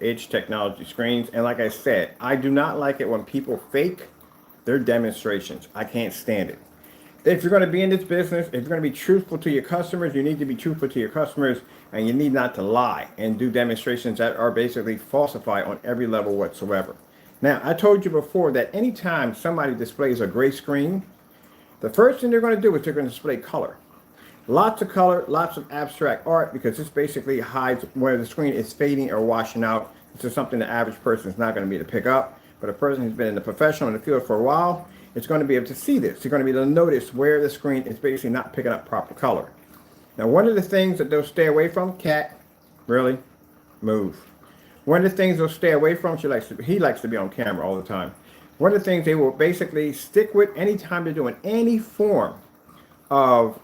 edge technology screens. And like I said, I do not like it when people fake their demonstrations. I can't stand it. If you're going to be in this business, if you're going to be truthful to your customers, you need to be truthful to your customers, and you need not to lie and do demonstrations that are basically falsified on every level whatsoever. Now, I told you before that anytime somebody displays a gray screen, the first thing they're going to do is they're going to display color. Lots of color, lots of abstract art, because this basically hides where the screen is fading or washing out. This is something the average person is not going to be able to pick up. But a person who's been in the professional in the field for a while is going to be able to see this. You're going to be able to notice where the screen is basically not picking up proper color. Now, one of the things that they'll stay away from, cat, really, move. One of the things they'll stay away from, he likes to be on camera all the time. One of the things they will basically stick with anytime they're doing any form of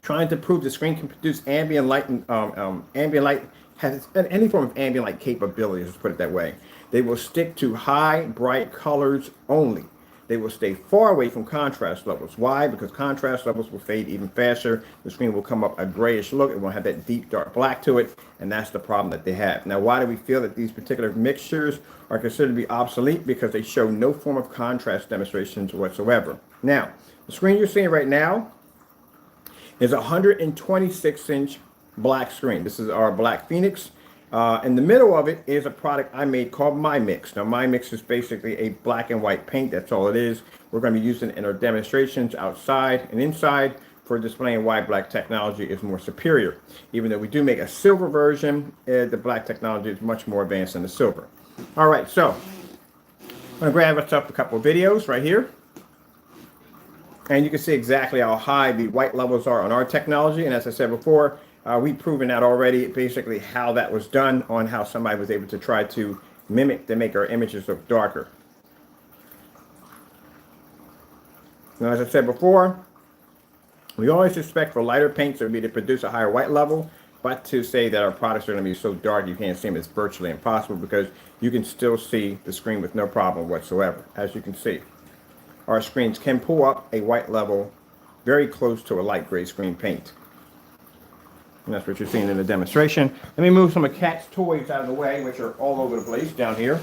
trying to prove the screen can produce ambient light, ambient light has any form of ambient light capabilities, let's put it that way. They will stick to high, bright colors only. They will stay far away from contrast levels. Why? Because contrast levels will fade even faster. The screen will come up a grayish look. It won't have that deep, dark black to it, and that's the problem that they have. Now, why do we feel that these particular mixtures are considered to be obsolete? Because they show no form of contrast demonstrations whatsoever. Now, the screen you're seeing right now is a 126-inch black screen. This is our Black Phoenix. In the middle of it is a product I made called My Mix. Now, My Mix is basically a black and white paint. That's all it is. We're going to be using it in our demonstrations outside and inside for displaying why black technology is more superior. Even though we do make a silver version, the black technology is much more advanced than the silver. All right, so I'm going to grab us up a couple of videos right here. And you can see exactly how high the white levels are on our technology. And as I said before, we've proven that already, basically how that was done on how somebody was able to try to mimic to make our images look darker. Now, as I said before, we always expect for lighter paints to be to produce a higher white level, but to say that our products are going to be so dark you can't see them is virtually impossible, because you can still see the screen with no problem whatsoever. As you can see, our screens can pull up a white level very close to a light gray screen paint. And that's what you're seeing in the demonstration. Let me move some of Cat's toys out of the way, which are all over the place down here,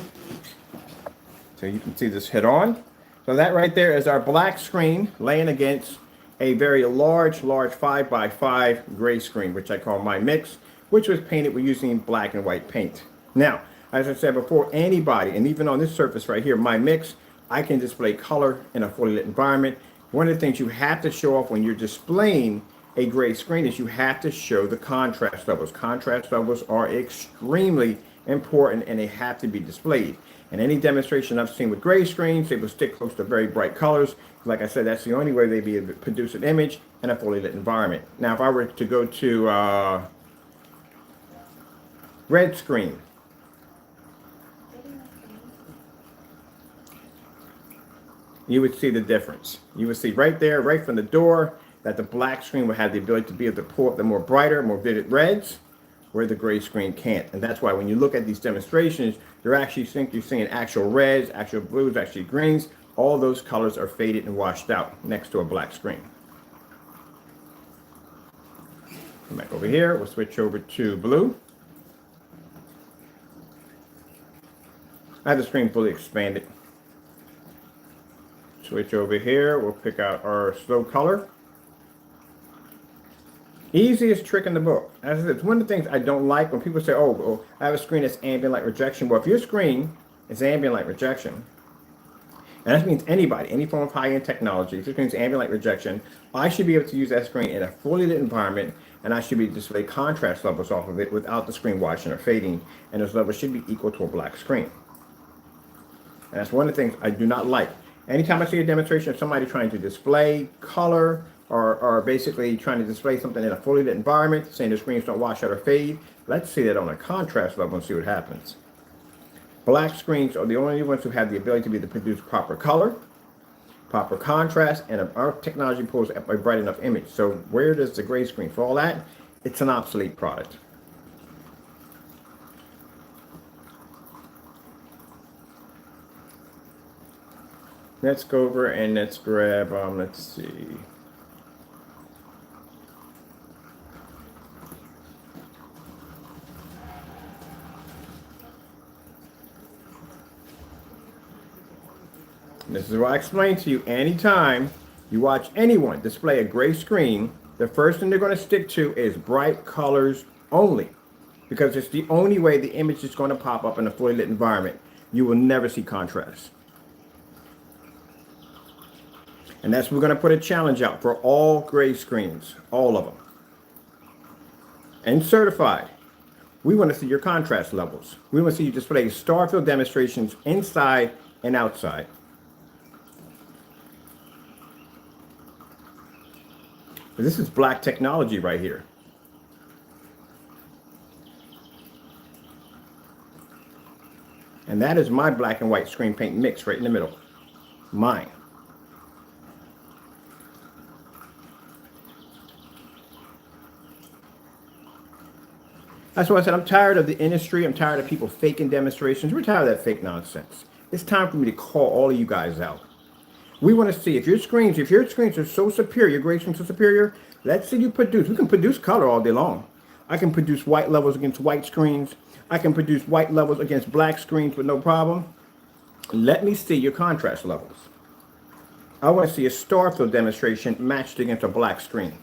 so you can see this head on. So that right there is our black screen laying against a very large 5x5 gray screen, which I call My Mix, which was painted with using black and white paint. Now, as I said before, anybody, and even on this surface right here, My Mix, I can display color in a fully lit environment. One of the things you have to show off when you're displaying a gray screen is you have to show the contrast levels. Contrast levels are extremely important, and they have to be displayed. And any demonstration I've seen with gray screens, they will stick close to very bright colors. Like I said, that's the only way they'd be able to produce an image in a fully lit environment. Now, if I were to go to red screen, you would see the difference. You would see right there, right from the door, that the black screen will have the ability to be able to pull up the more brighter, more vivid reds, where the gray screen can't. And that's why when you look at these demonstrations, you're actually you're seeing actual reds, actual blues, actually greens. All those colors are faded and washed out next to a black screen. Come back over here, we'll switch over to blue. I have the screen fully expanded. Switch over here, we'll pick out our slow color. Easiest trick in the book. As I said, it's one of the things I don't like when people say, oh, I have a screen that's ambient light rejection. Well, if your screen is ambient light rejection, and that means anybody, any form of high-end technology, if your screen is ambient light rejection, I should be able to use that screen in a fully lit environment, and I should be able to display contrast levels off of it without the screen washing or fading, and those levels should be equal to a black screen. And that's one of the things I do not like. Anytime I see a demonstration of somebody trying to display color, or basically trying to display something in a fully lit environment, saying the screens don't wash out or fade, let's see that on a contrast level and see what happens. Black screens are the only ones who have the ability to be able to produce proper color, proper contrast, and our technology pulls a bright enough image. So where does the gray screen fall at? It's an obsolete product. Let's go over and let's grab, let's see. This is what I explained to you. Anytime you watch anyone display a gray screen, the first thing they're going to stick to is bright colors only, because it's the only way the image is going to pop up in a fully lit environment. You will never see contrast. And that's, we're going to put a challenge out for all gray screens, all of them. And certified. We want to see your contrast levels. We want to see you display star field demonstrations inside and outside. This is black technology right here. And that is my black and white screen paint mix right in the middle. Mine. That's why I said I'm tired of the industry. I'm tired of people faking demonstrations. We're tired of that fake nonsense. It's time for me to call all of you guys out. We want to see if your screens are so superior, your gray screens are superior, let's see you produce. We can produce color all day long. I can produce white levels against white screens. I can produce white levels against black screens with no problem. Let me see your contrast levels. I want to see a star field demonstration matched against a black screen.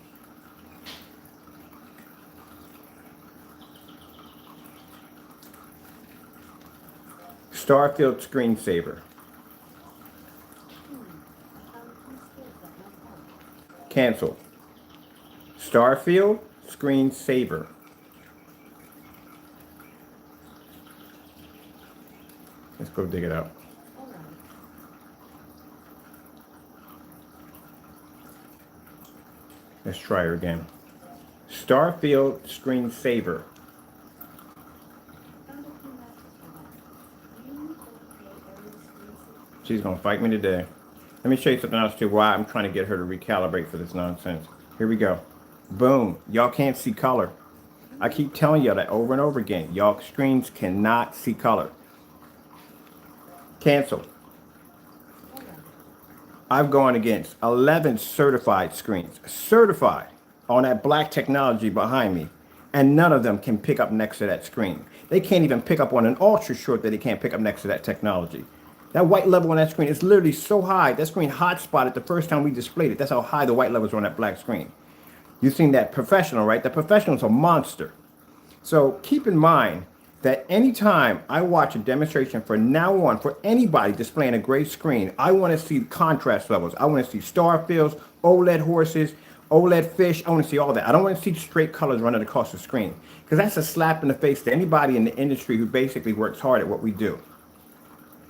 Starfield screensaver. Cancel. Starfield screensaver. Let's go dig it out. Let's try her again. Starfield screensaver. She's gonna fight me today. Let me show you something else too, why I'm trying to get her to recalibrate for this nonsense. Here we go. Boom. Y'all can't see color. I keep telling y'all that over and over again. Y'all screens cannot see color. Cancel. I've gone against 11 certified screens. Certified on that black technology behind me. And none of them can pick up next to that screen. They can't even pick up on an ultra short that they can't pick up next to that technology. That white level on that screen is literally so high. That screen hot spotted the first time we displayed it. That's how high the white levels are on that black screen. You've seen that professional, right? The professional's a monster. So keep in mind that anytime I watch a demonstration from now on for anybody displaying a gray screen, I want to see contrast levels. I want to see star fields, OLED horses, OLED fish. I want to see all that. I don't want to see straight colors running across the screen, because that's a slap in the face to anybody in the industry who basically works hard at what we do.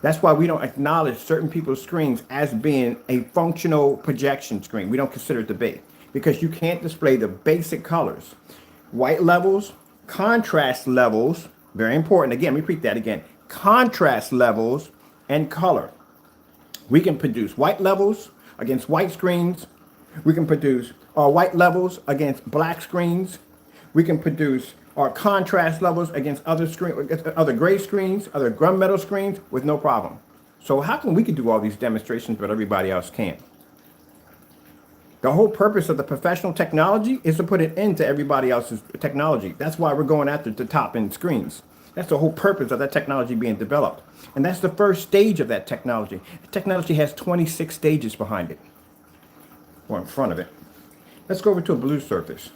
That's why we don't acknowledge certain people's screens as being a functional projection screen. We don't consider it to be, because you can't display the basic colors. White levels, contrast levels, very important. Again, repeat that again. Contrast levels and color. We can produce white levels against white screens. We can produce white levels against black screens. We can produce our contrast levels against other gray screens, other gunmetal screens with no problem. So how come we can do all these demonstrations but everybody else can't? The whole purpose of the professional technology is to put an end to everybody else's technology. That's why we're going after the top end screens. That's the whole purpose of that technology being developed. And that's the first stage of that technology. The technology has 26 stages behind it, or in front of it. Let's go over to a blue surface.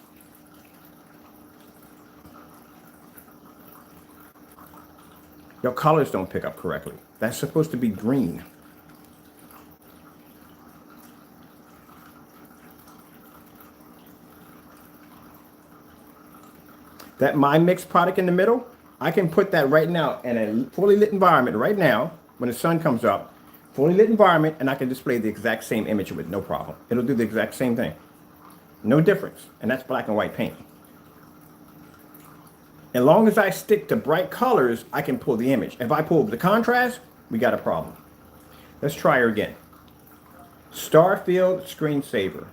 Your colors don't pick up correctly. That's supposed to be green. That My Mix product in the middle, I can put that right now in a fully lit environment right now when the sun comes up, fully lit environment, and I can display the exact same image with no problem. It'll do the exact same thing. No difference. And that's black and white paint. As long as I stick to bright colors, I can pull the image. If I pull the contrast, we got a problem. Let's try her again. Starfield screensaver.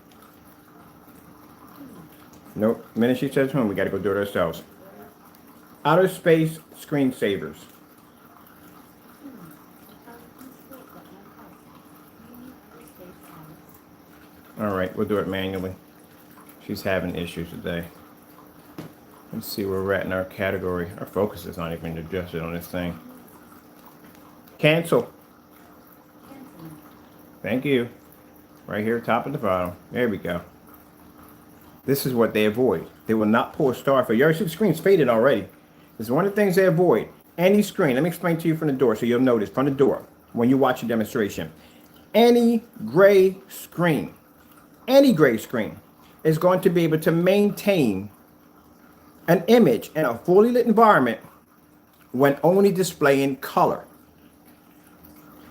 Nope. The minute she says we got to go do it ourselves. Outer space screensavers. All right, we'll do it manually. She's having issues today. Let's see where we're at in our category. Our focus is not even adjusted on this thing. Cancel. Thank you. Right here, top of the bottom. There we go. This is what they avoid. They will not pull a star for you. Already see the screen's faded already. This is one of the things they avoid. Any screen, let me explain to you from the door so you'll notice from the door when you watch a demonstration. Any gray screen is going to be able to maintain an image in a fully lit environment when only displaying color.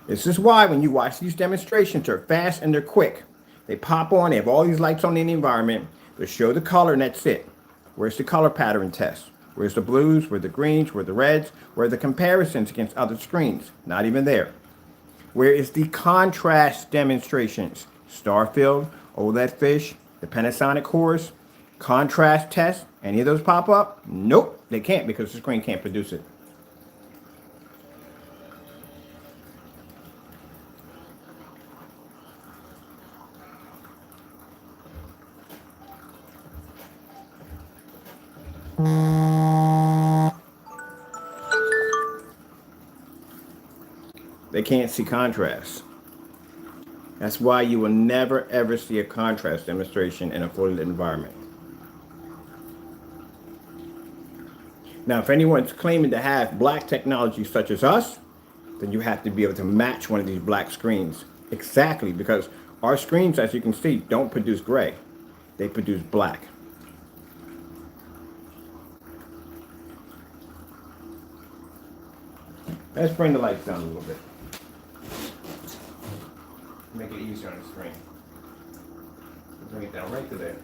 This is why when you watch these demonstrations, they're fast and they're quick. They pop on, they have all these lights on in the environment. They show the color and that's it. Where's the color pattern test? Where's the blues? Where the greens? Where the reds? Where are the comparisons against other screens? Not even there. Where is the contrast demonstrations? Starfield, OLED fish, the Panasonic horse, contrast test, any of those pop up? Nope, they can't because the screen can't produce it. They can't see contrast. That's why you will never ever see a contrast demonstration in a fully lit environment. Now, if anyone's claiming to have black technology such as us, then you have to be able to match one of these black screens. Exactly, because our screens, as you can see, don't produce gray. They produce black. Let's bring the lights down a little bit. Make it easier on the screen. Bring it down right to there.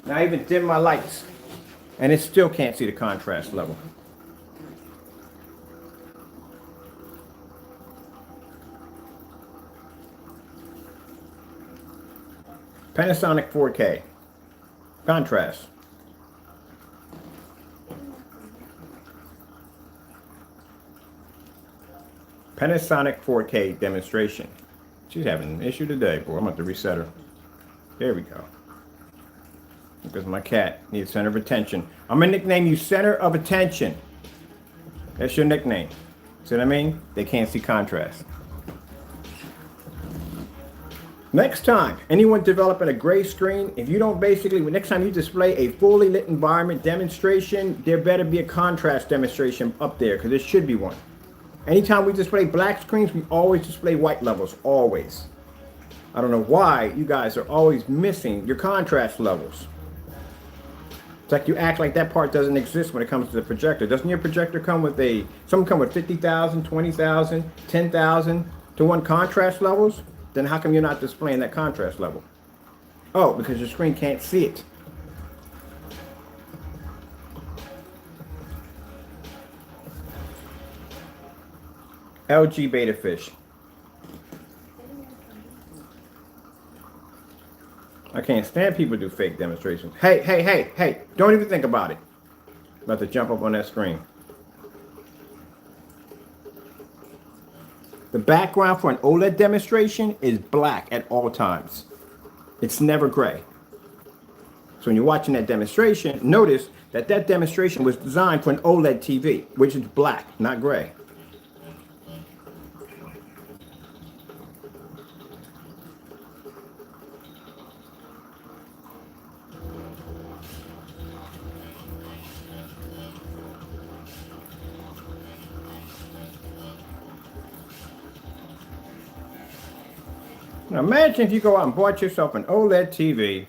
Now I even dim my lights, and it still can't see the contrast level. Panasonic 4K. Contrast. Panasonic 4K demonstration. She's having an issue today, boy. I'm going to reset her. There we go. Because my cat needs center of attention. I'm going to nickname you Center of Attention. That's your nickname. See what I mean? They can't see contrast. Next time, anyone developing a gray screen, if you don't basically, next time you display a fully lit environment demonstration, there better be a contrast demonstration up there, because there should be one. Anytime we display black screens, we always display white levels, always. I don't know why you guys are always missing your contrast levels. It's like you act like that part doesn't exist when it comes to the projector. Doesn't your projector come with some come with 50,000, 20,000, 10,000 to 1 contrast levels? Then how come you're not displaying that contrast level? Oh, because your screen can't see it. LG beta fish. I can't stand people who do fake demonstrations. Hey, don't even think about it. About to jump up on that screen. The background for an OLED demonstration is black at all times. It's never gray. So when you're watching that demonstration, notice that that demonstration was designed for an OLED TV, which is black, not gray. Now imagine if you go out and bought yourself an OLED TV,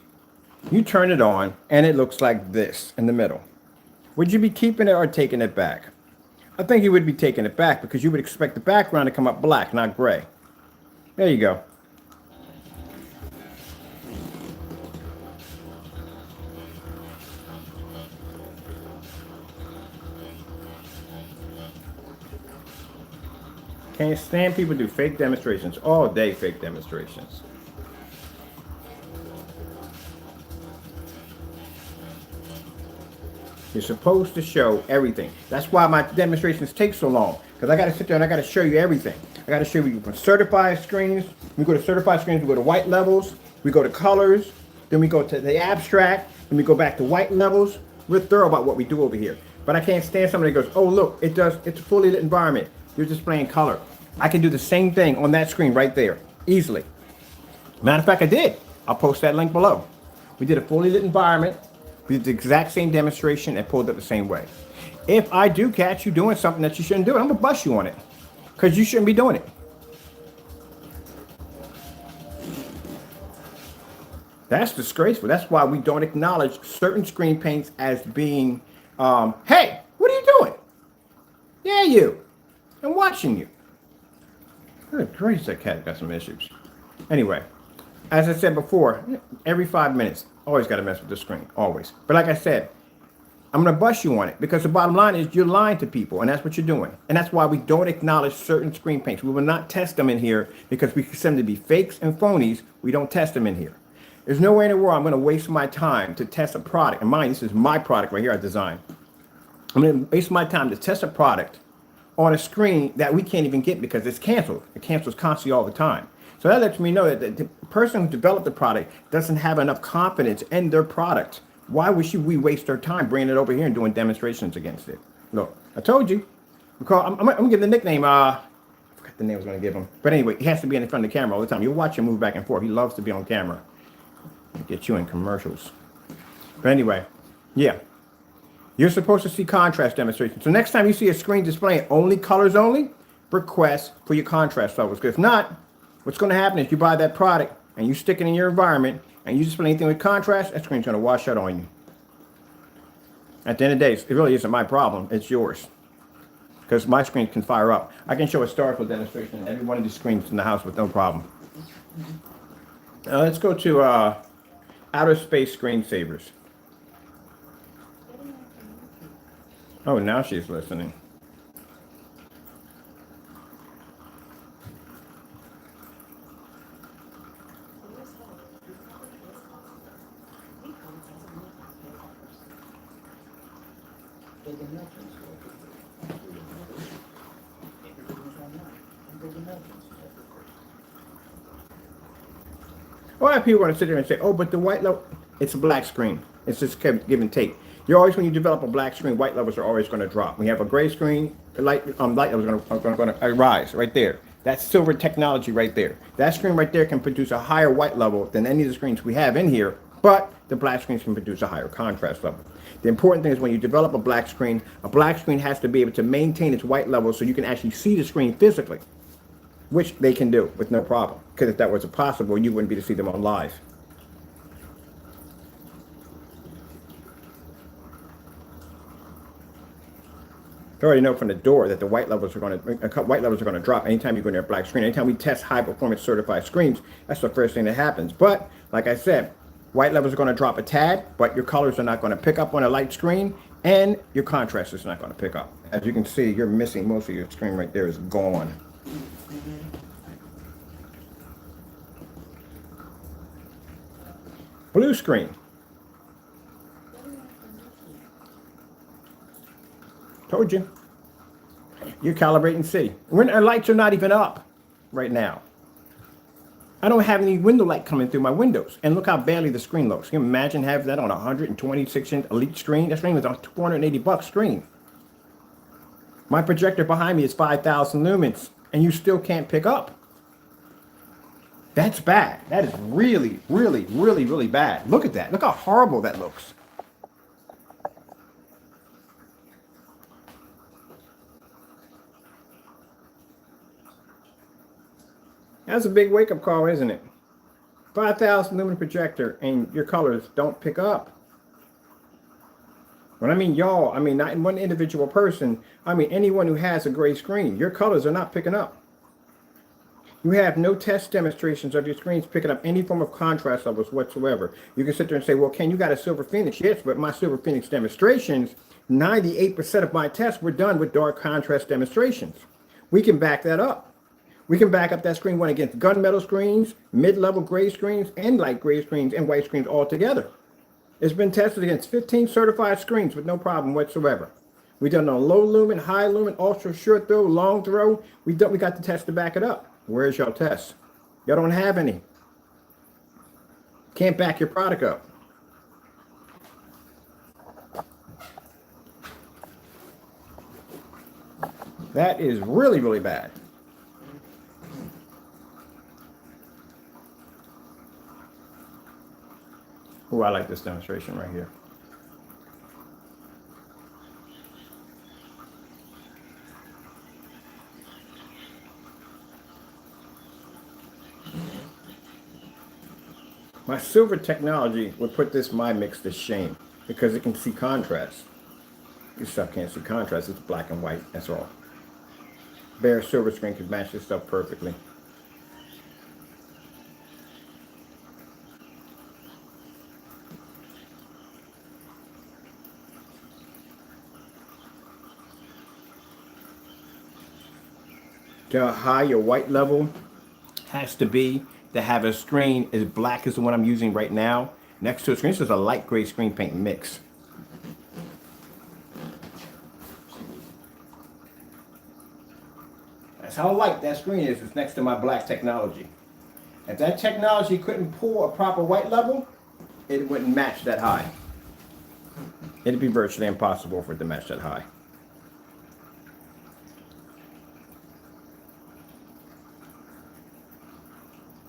you turn it on, and it looks like this in the middle. Would you be keeping it or taking it back? I think you would be taking it back because you would expect the background to come up black, not gray. There you go. Can't stand people do fake demonstrations all day, fake demonstrations. You're supposed to show everything. That's why my demonstrations take so long, because I got to sit there and I got to show you everything. I got to show you from certified screens. We go to certified screens, we go to white levels, we go to colors, then we go to the abstract, then we go back to white levels. We're thorough about what we do over here. But I can't stand somebody that goes, oh look, it's a fully lit environment. You're displaying color. I can do the same thing on that screen right there. easily. Matter of fact, I did. I'll post that link below. We did a fully lit environment. We did the exact same demonstration and pulled it the same way. If I do catch you doing something that you shouldn't do, I'm going to bust you on it because you shouldn't be doing it. That's disgraceful. That's why we don't acknowledge certain screen paints as being, hey, what are you doing? Yeah, you. I'm watching you. Good gracious, that cat got some issues. Anyway, as I said before, every 5 minutes, always got to mess with the screen, always. But like I said, I'm going to bust you on it because the bottom line is you're lying to people, and that's what you're doing. And that's why we don't acknowledge certain screen paints. We will not test them in here because we consider them to be fakes and phonies. We don't test them in here. There's no way in the world I'm going to waste my time to test a product. And mind, this is my product right here I designed. I'm going to waste my time to test a product on a screen that we can't even get because it's canceled. It cancels constantly all the time. So that lets me know that the person who developed the product doesn't have enough confidence in their product. Why would we waste our time bringing it over here and doing demonstrations against it? Look, I told you. I'm going to give the nickname. I forgot the name I was going to give him. But anyway, he has to be in front of the camera all the time. You'll watch him move back and forth. He loves to be on camera. Get you in commercials. But anyway, yeah. You're supposed to see contrast demonstrations. So next time you see a screen displaying only colors only, request for your contrast levels. Because if not, what's going to happen is you buy that product and you stick it in your environment and you display anything with contrast, that screen's going to wash out on you. At the end of the day, it really isn't my problem. It's yours. Because my screen can fire up. I can show a historical demonstration on every one of these screens in the house with no problem. Let's go to outer space screensavers. Oh, now she's listening. A lot of people want to sit there and say, oh, but the white level, it's a black screen. It's just give and take. You're always, when you develop a black screen, white levels are always going to drop. When you have a gray screen, the light levels are going to rise right there. That's silver technology right there. That screen right there can produce a higher white level than any of the screens we have in here, but the black screens can produce a higher contrast level. The important thing is when you develop a black screen has to be able to maintain its white level so you can actually see the screen physically, which they can do with no problem. Because if that was possible, you wouldn't be to see them on live. You already know from the door that the white levels are going to drop anytime you go near a black screen. Anytime we test high performance certified screens, that's the first thing that happens. But like I said, white levels are going to drop a tad, but your colors are not going to pick up on a light screen, and your contrast is not going to pick up. As you can see, you're missing most of your screen right there is gone. Blue screen. Told you. You're calibrating C. Our lights are not even up right now. I don't have any window light coming through my windows. And look how badly the screen looks. Can you imagine having that on a 126-inch Elite screen? That screen was on a $280 screen. My projector behind me is 5,000 lumens, and you still can't pick up. That's bad. That is really, really, really, really bad. Look at that. Look how horrible that looks. That's a big wake-up call, isn't it? 5,000 lumen projector and your colors don't pick up. When I mean y'all, I mean not in one individual person. I mean anyone who has a gray screen. Your colors are not picking up. You have no test demonstrations of your screens picking up any form of contrast levels whatsoever. You can sit there and say, well, Ken, you got a Silver Phoenix. Yes, but my Silver Phoenix demonstrations, 98% of my tests were done with dark contrast demonstrations. We can back that up. We can back up that screen one against gunmetal screens, mid-level gray screens, and light gray screens, and white screens all together. It's been tested against 15 certified screens with no problem whatsoever. We done on low lumen, high lumen, ultra short throw, long throw. We got the test to back it up. Where's your test? Y'all don't have any. Can't back your product up. That is really, really bad. Ooh, I like this demonstration right here. My silver technology would put this my mix to shame because it can see contrast. This stuff can't see contrast. It's black and white. That's all. Bare silver screen could match this stuff perfectly. How high your white level has to be to have a screen as black as the one I'm using right now next to a screen. This is a light gray screen paint mix. That's how light that screen is. It's next to my black technology. If that technology couldn't pull a proper white level, it wouldn't match that high. It'd be virtually impossible for it to match that high.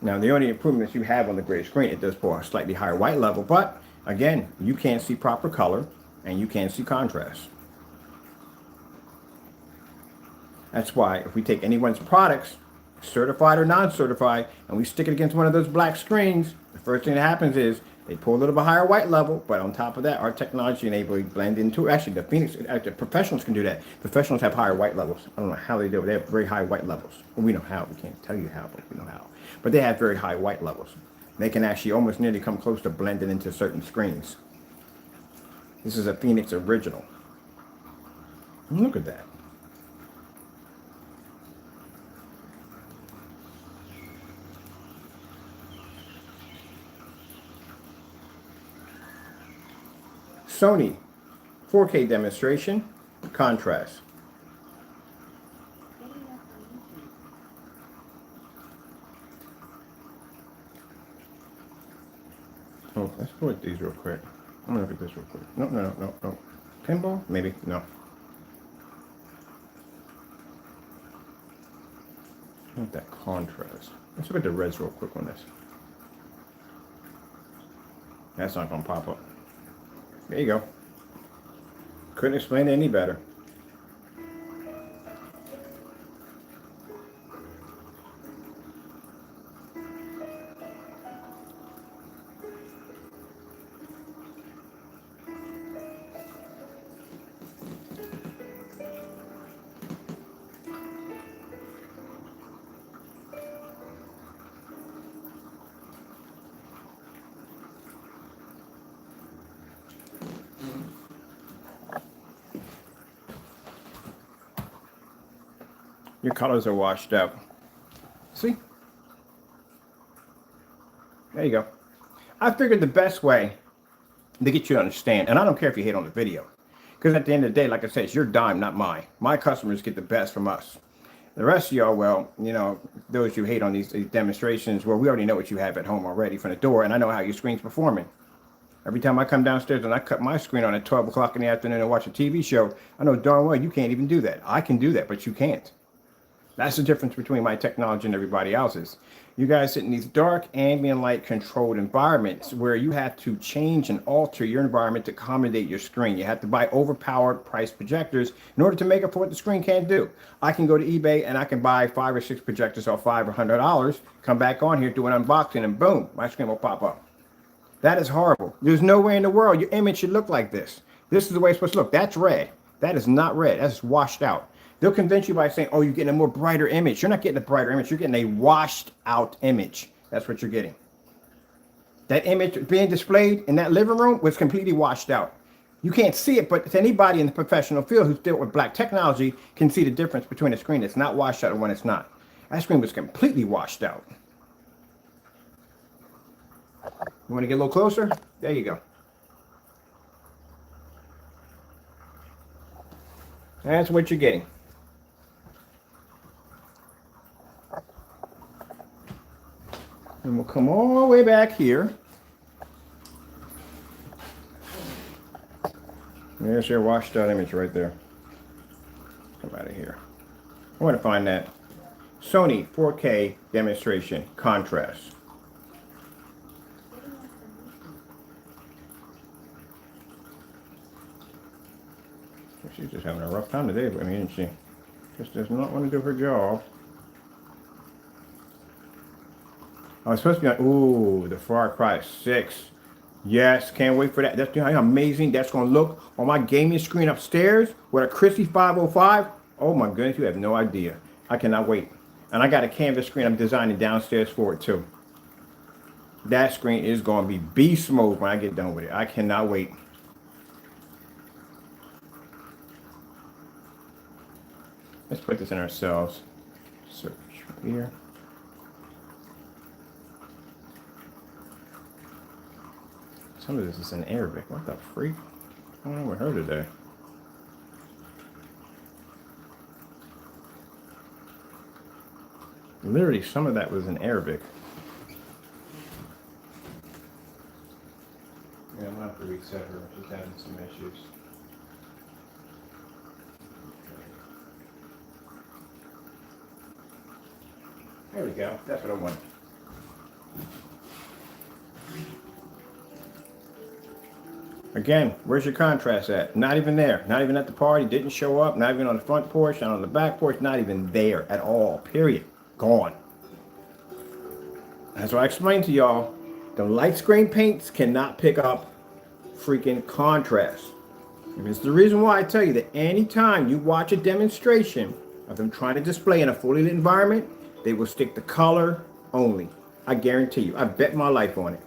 Now, the only improvements you have on the gray screen, it does pull a slightly higher white level, but again, you can't see proper color and you can't see contrast. That's why if we take anyone's products, certified or non-certified, and we stick it against one of those black screens, the first thing that happens is they pull a little bit higher white level, but on top of that, our technology enables blend into it. Actually, the professionals can do that. Professionals have higher white levels. I don't know how they do it. They have very high white levels. Well, we know how. We can't tell you how, but we know how. But they have very high white levels. They can actually almost nearly come close to blending into certain screens. This is a Phoenix original. Look at that. Sony 4K demonstration, contrast. Oh, let's go with these real quick. I'm gonna look at this real quick. No. Pinball? Maybe. No. I want that contrast. Let's look at the reds real quick on this. That's not gonna pop up. There you go. Couldn't explain it any better. Your colors are washed out. See? There you go. I figured the best way to get you to understand, and I don't care if you hate on the video, because at the end of the day, like I said, it's your dime, not mine. My customers get the best from us. The rest of y'all, well, you know, those who hate on these demonstrations, well, we already know what you have at home already from the door, and I know how your screen's performing. Every time I come downstairs and I cut my screen on at 12 o'clock in the afternoon and watch a TV show, I know darn well you can't even do that. I can do that, but you can't. That's the difference between my technology and everybody else's. You guys sit in these dark, ambient light controlled environments where you have to change and alter your environment to accommodate your screen. You have to buy overpowered price projectors in order to make up for what the screen can't do. I can go to eBay and I can buy 5 or 6 projectors off $5 or $100, come back on here, do an unboxing, and boom, my screen will pop up. That is horrible. There's no way in the world your image should look like this. This is the way it's supposed to look. That's red. That is not red. That's washed out. They'll convince you by saying, oh, you're getting a more brighter image. You're not getting a brighter image. You're getting a washed out image. That's what you're getting. That image being displayed in that living room was completely washed out. You can't see it, but anybody in the professional field who's dealt with black technology can see the difference between a screen that's not washed out and when it's not. That screen was completely washed out. You want to get a little closer? There you go. That's what you're getting. And we'll come all the way back here. There's your washed out image right there. Come out of here. I want to find that Sony 4K demonstration contrast. She's just having a rough time today with me, isn't she? Just does not want to do her job. I was supposed to be like, ooh, the Far Cry 6. Yes, can't wait for that. That's how amazing that's going to look on my gaming screen upstairs with a crispy 505. Oh my goodness, you have no idea. I cannot wait. And I got a canvas screen I'm designing downstairs for it too. That screen is going to be beast mode when I get done with it. I cannot wait. Let's put this in ourselves. Search here. Some of this is in Arabic. What the freak? I don't know what her today. Literally, some of that was in Arabic. Yeah, I'm gonna have to reset her. She's having some issues. There we go. That's what I want. Again, where's your contrast at? Not even there. Not even at the party. Didn't show up. Not even on the front porch. Not on the back porch. Not even there at all. Period. Gone. That's what I explained to y'all. The light screen paints cannot pick up freaking contrast. And it's the reason why I tell you that anytime you watch a demonstration of them trying to display in a fully lit environment, they will stick to color only. I guarantee you. I bet my life on it.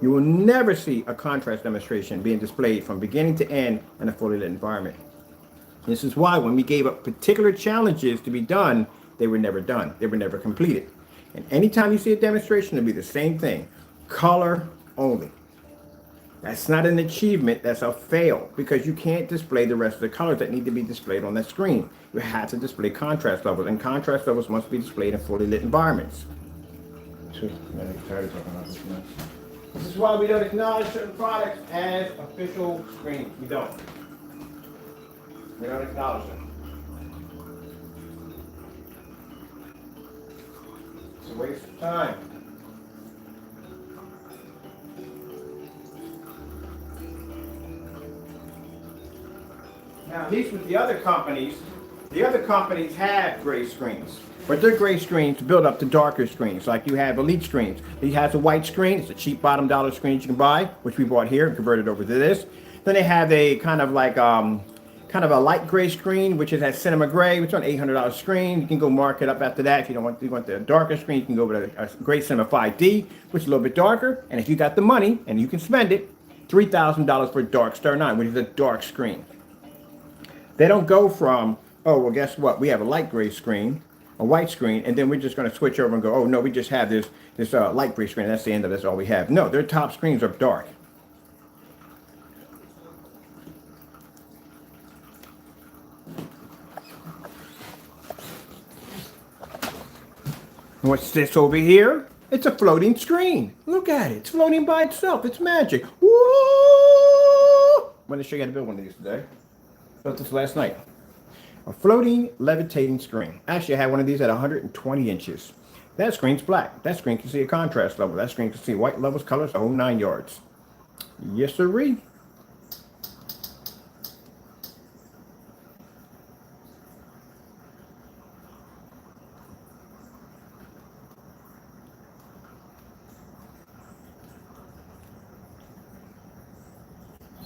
You will never see a contrast demonstration being displayed from beginning to end in a fully lit environment. This is why when we gave up particular challenges to be done, they were never done. They were never completed. And anytime you see a demonstration, it'll be the same thing. Color only. That's not an achievement. That's a fail because you can't display the rest of the colors that need to be displayed on that screen. You have to display contrast levels, and contrast levels must be displayed in fully lit environments. This is why we don't acknowledge certain products as official screens. We don't. We don't acknowledge them. It's a waste of time. Now, at least with the other companies have gray screens. But their gray screens build up to darker screens, like you have Elite screens. He has a white screen. It's a cheap bottom dollar screen that you can buy, which we bought here and converted over to this. Then they have a kind of a light gray screen, which is that cinema gray, which is an $800 screen. You can go mark it up after that. If you want the darker screen, you can go with a Great Cinema 5D, which is a little bit darker. And if you got the money and you can spend it, $3,000 for Dark Star 9, which is a dark screen. They don't go from, oh, well, guess what? We have a light gray screen, a white screen, and then we're just going to switch over and go, oh, no, we just have this light gray screen. That's the end of it. That's all we have. No, their top screens are dark. What's this over here? It's a floating screen. Look at it. It's floating by itself. It's magic. Woo! I'm going to show you how to build one of these today. Built this last night. A floating, levitating screen. Actually, I had one of these at 120 inches. That screen's black. That screen can see a contrast level. That screen can see white levels, colors, the whole 9 yards. Yes, sirree.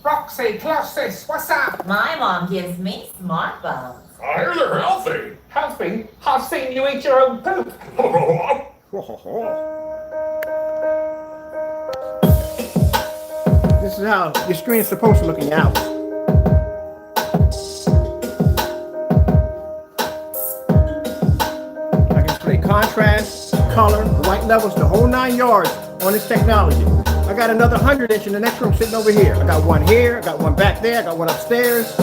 Roxy, Classis, what's up? My mom gives me smart bugs. I hear they're healthy. Healthy? I've seen you eat your own poop. This is how your screen is supposed to look in your house. I can display contrast, color, white levels, the whole 9 yards on this technology. I got another 100-inch in the next room sitting over here. I got one here, I got one back there, I got one upstairs.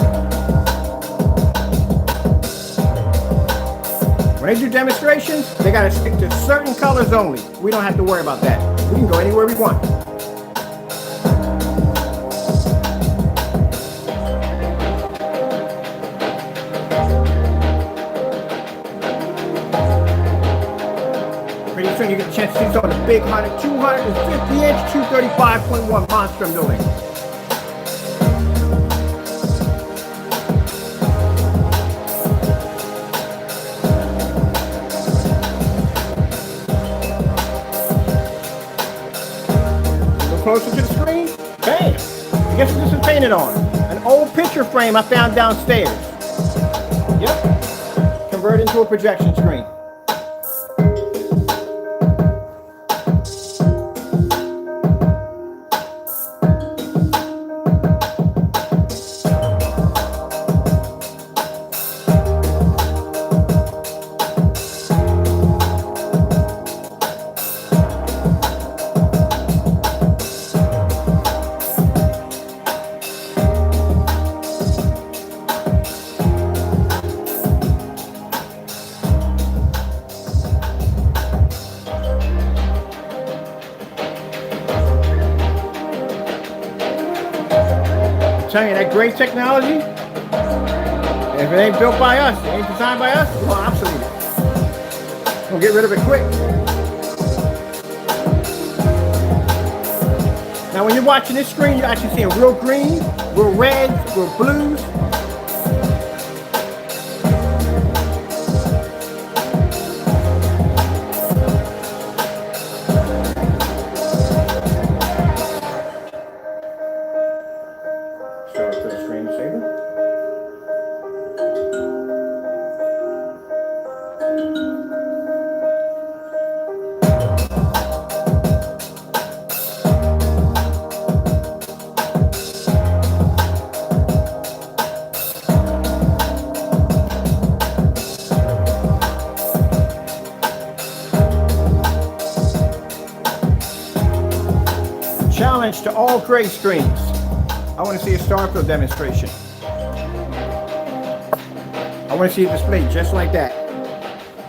When they do demonstrations, they got to stick to certain colors only. We don't have to worry about that. We can go anywhere we want. Pretty soon you get a chance to see some of the big 250-inch, 235.1 monster I'm doing. closer to the screen. Bam! Guess what this is painted on? An old picture frame I found downstairs. Yep. Convert into a projection screen. I'm telling you, that great technology, if it ain't built by us, it ain't designed by us, we're gonna obsolete it. We're gonna get rid of it quick. Now when you're watching this screen, you're actually seeing real green, real reds, real blues. Challenge to all gray screens. I want to see a Starfield demonstration. I want to see it displayed just like that.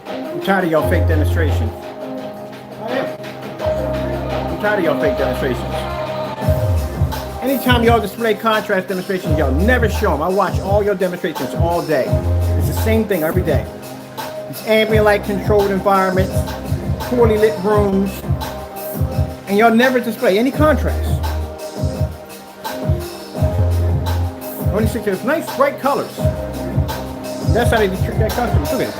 I'm tired of y'all fake demonstrations. I am. I'm tired of y'all fake demonstrations. Anytime y'all display contrast demonstrations, y'all never show them. I watch all your demonstrations all day. It's the same thing every day. It's ambient light controlled environments, poorly lit rooms, and y'all never display any contrast. Only see there's nice bright colors. And that's how they trick their customers. Look at it.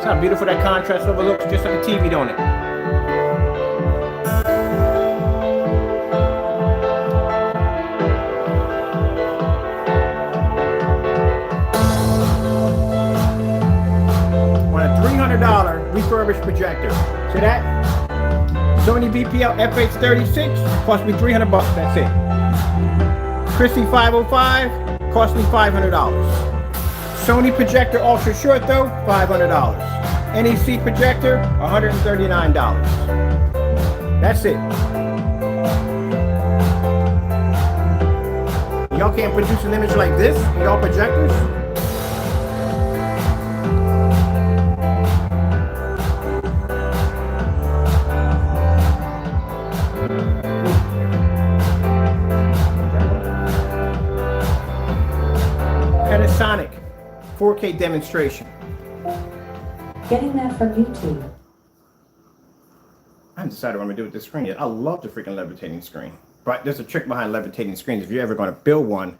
See how beautiful that contrast overlooks, just like a TV, don't it? $300 refurbished projector. See that? Sony BPL FH36 cost me $300. That's it. Christie 505 cost me $500. Sony projector ultra short though, $500. NEC projector, $139. That's it. Y'all can't produce an image like this in y'all projectors? Panasonic 4K demonstration. Getting that from YouTube. I haven't decided what I'm gonna do with this screen yet. I love the freaking levitating screen. But there's a trick behind levitating screens. If you're ever gonna build one,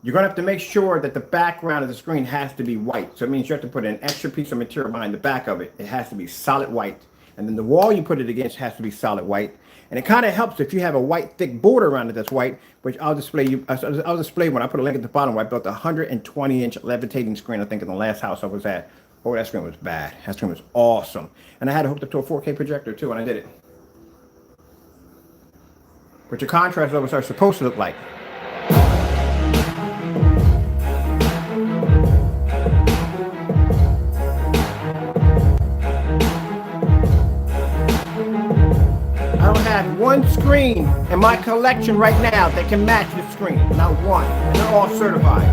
you're gonna have to make sure that the background of the screen has to be white. So it means you have to put an extra piece of material behind the back of it. It has to be solid white. And then the wall you put it against has to be solid white. And it kind of helps if you have a white thick border around it that's white, which I'll display when I put a link at the bottom where I built a 120-inch levitating screen, I think in the last house I was at. Oh, that screen was bad. That screen was awesome. And I had it hooked up to a 4K projector too, and I did it. What your contrast levels are supposed to look like. I don't have one screen in my collection right now that can match this screen. Not one. And they're all certified.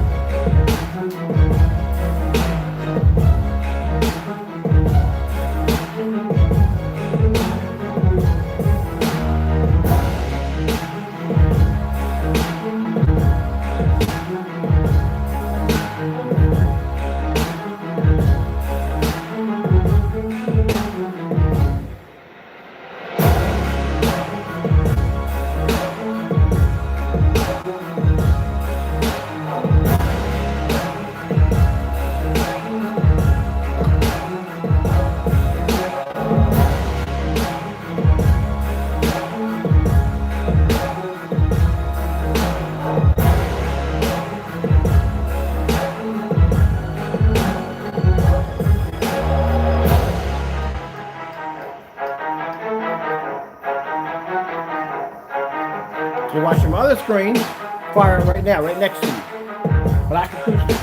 screen firing right now, right next to you. Black acoustic.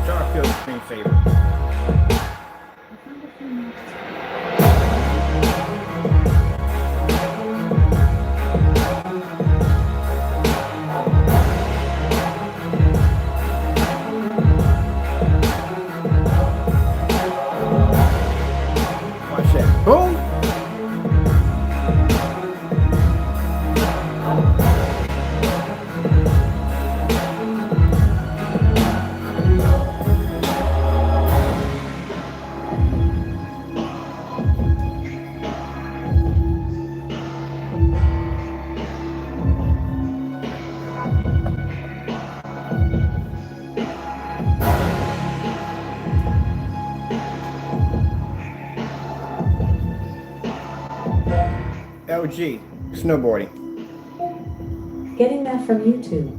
Starfield screensaver. Watch that. Boom. LG, snowboarding. Getting that from YouTube.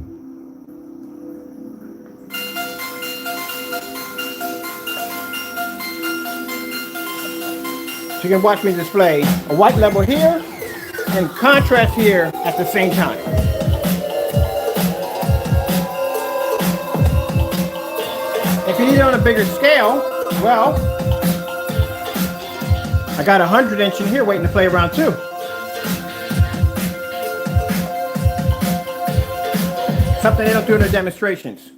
So you can watch me display a white level here and contrast here at the same time. If you need it on a bigger scale, well, I got a 100-inch in here waiting to play around too. Something they don't do in their demonstrations.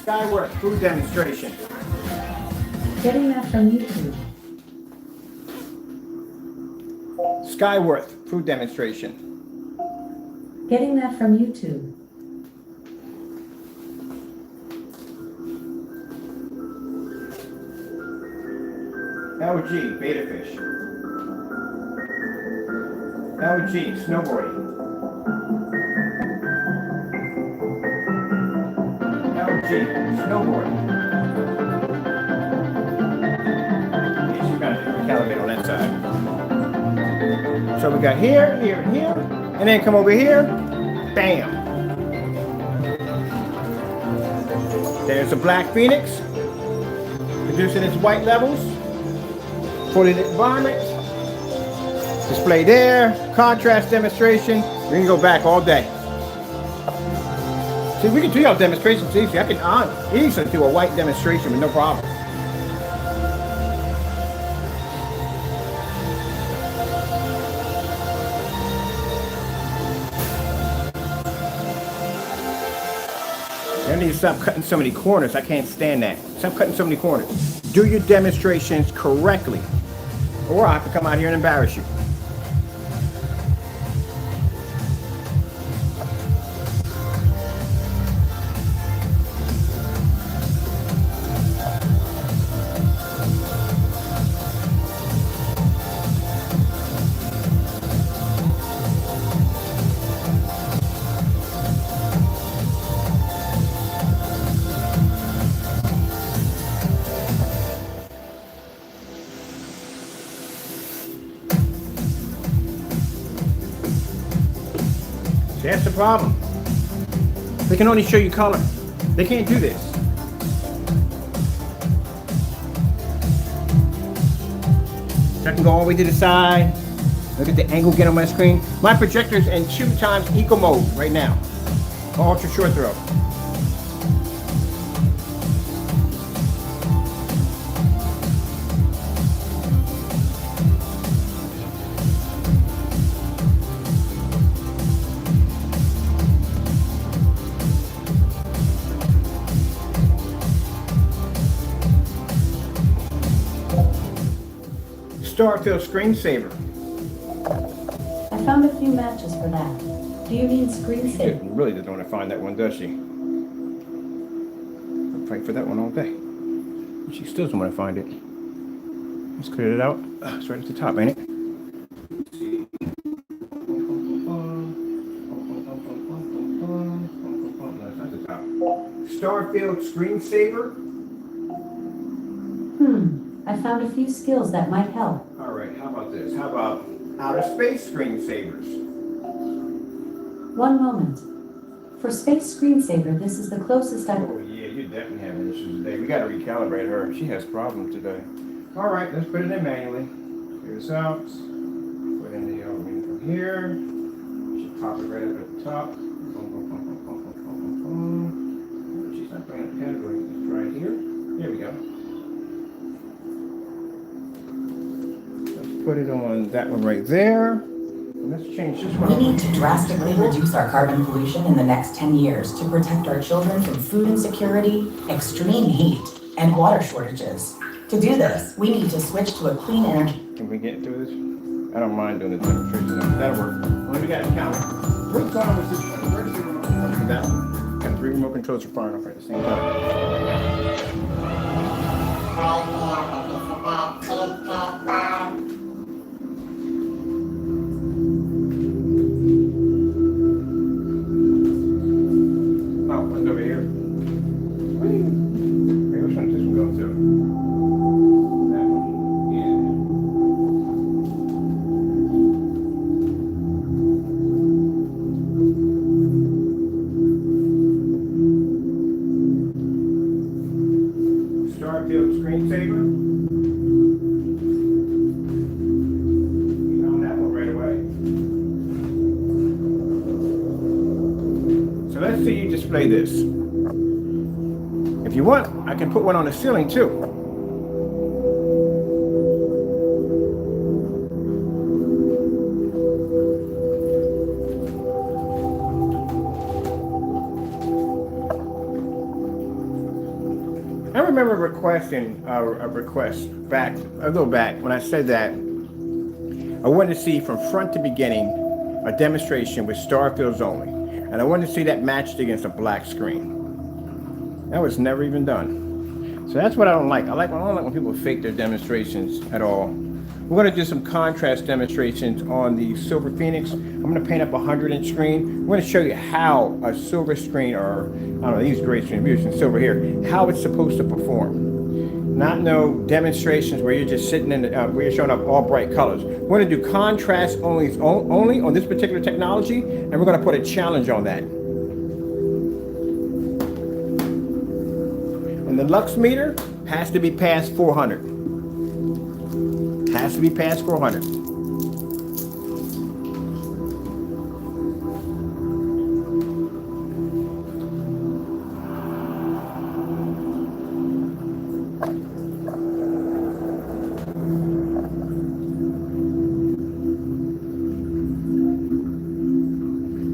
Skyworth food demonstration. Getting that from YouTube. Skyworth food demonstration. Getting that from YouTube. LG beta fish. LG snowboarding. LG snowboarding. Yes, you got to calibrate on that side. So we got here, here, and here, and then come over here. Bam. There's a Black Phoenix, producing its white levels for the environment. Display there, contrast demonstration. We can go back all day. See, we can do our demonstrations easy. I can easily do a white demonstration with no problem. I need to stop cutting so many corners. I can't stand that. Stop cutting so many corners. Do your demonstrations correctly, or I have to come out here and embarrass you. That's the problem. They can only show you color. They can't do this. So I can go all the way to the side, Look at the angle get on my screen. My projector's in 2x eco mode right now. Ultra short throw. Starfield screensaver. I found a few matches for that. Do you mean screensaver? She really doesn't want to find that one, does she? I'll fight for that one all day. She still doesn't want to find it. Let's clear it out. It's right at the top, ain't it? No, it's not the top. Starfield screensaver. I found a few skills that might help. All right, how about this? How about outer space screensavers? One moment. For space screensaver, this is the closest I... Oh yeah, you're definitely having issues today. We got to recalibrate her. She has problems today. All right, let's put it in manually. Clear this out. Put in the opening from here. Should pop it right up at the top. She's not bringing up category. It's right here. There we go. Put it on that one right there. And let's change this one. We need to drastically reduce our carbon pollution in the next 10 years to protect our children from food insecurity, extreme heat, and water shortages. To do this, we need to switch to a clean energy. Can we get through this? I don't mind doing the demonstration. That'll work. Only we got to count it. Where's the remote? That one. Got 3 remote controls for firing off at the same time. Starfield screensaver. You found that one right away. So let's see you display this. If you want, I can put one on the ceiling too. I remember requesting a request back a little back when I said that I wanted to see from front to beginning a demonstration with Starfields only, and I wanted to see that matched against a black screen. That was never even done. So that's what I don't like. I don't like when people fake their demonstrations at all. We're going to do some contrast demonstrations on the Silver Phoenix. I'm going to paint up a 100-inch screen. We're going to show you how a silver screen, or I don't know, these gray screen, I'm using silver here, how it's supposed to perform. Not no demonstrations where you're just sitting in, where you're showing up all bright colors. We're going to do contrast only on this particular technology, and we're going to put a challenge on that. And the lux meter has to be past 400. Has to be past 400.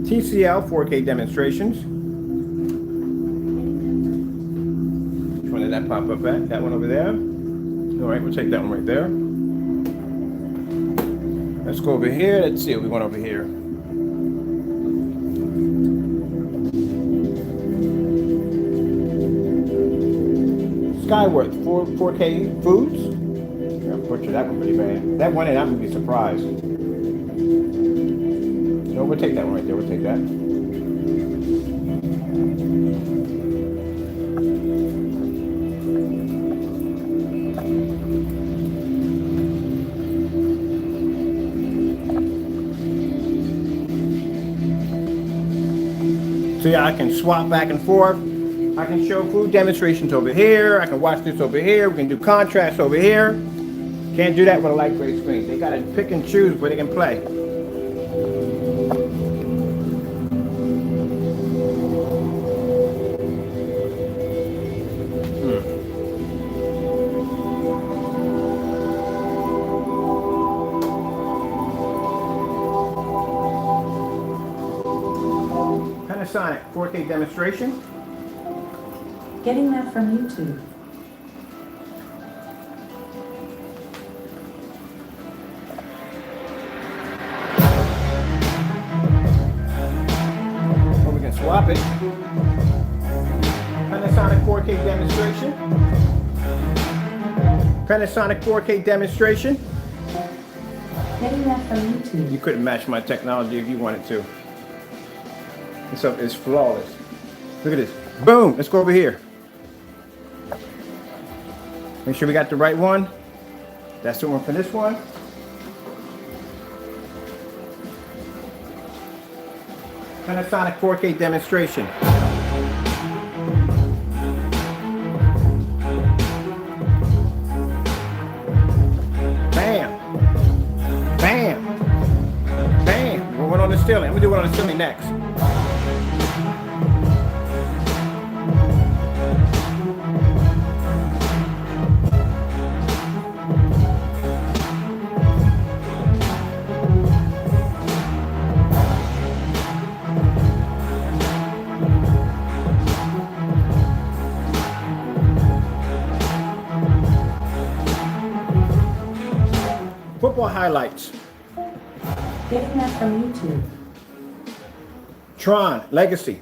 TCL 4K demonstrations. Which one did that pop up at? That one over there? All right, we'll take that one right there. Let's go over here. Let's see what we want over here. Skyworth 4K foods. I'll butcher that one pretty bad. That one, and I'm gonna be surprised. No, we'll take that one right there. We'll take that. So yeah, I can swap back and forth. I can show food demonstrations over here. I can watch this over here. We can do contrast over here. Can't do that with a light gray screen. They gotta pick and choose where they can play. Panasonic 4K demonstration. Getting that from YouTube. Or we can swap it. Panasonic 4K demonstration. Panasonic 4K demonstration. Getting that from YouTube. You couldn't match my technology if you wanted to. It's flawless. Look at this. Boom. Let's go over here. Make sure we got the right one. That's the one for this one. Panasonic 4K demonstration. Bam. Bam. Bam. We're going on the ceiling. I'm going to do one on the ceiling next. Football highlights. Getting that from YouTube. Tron Legacy.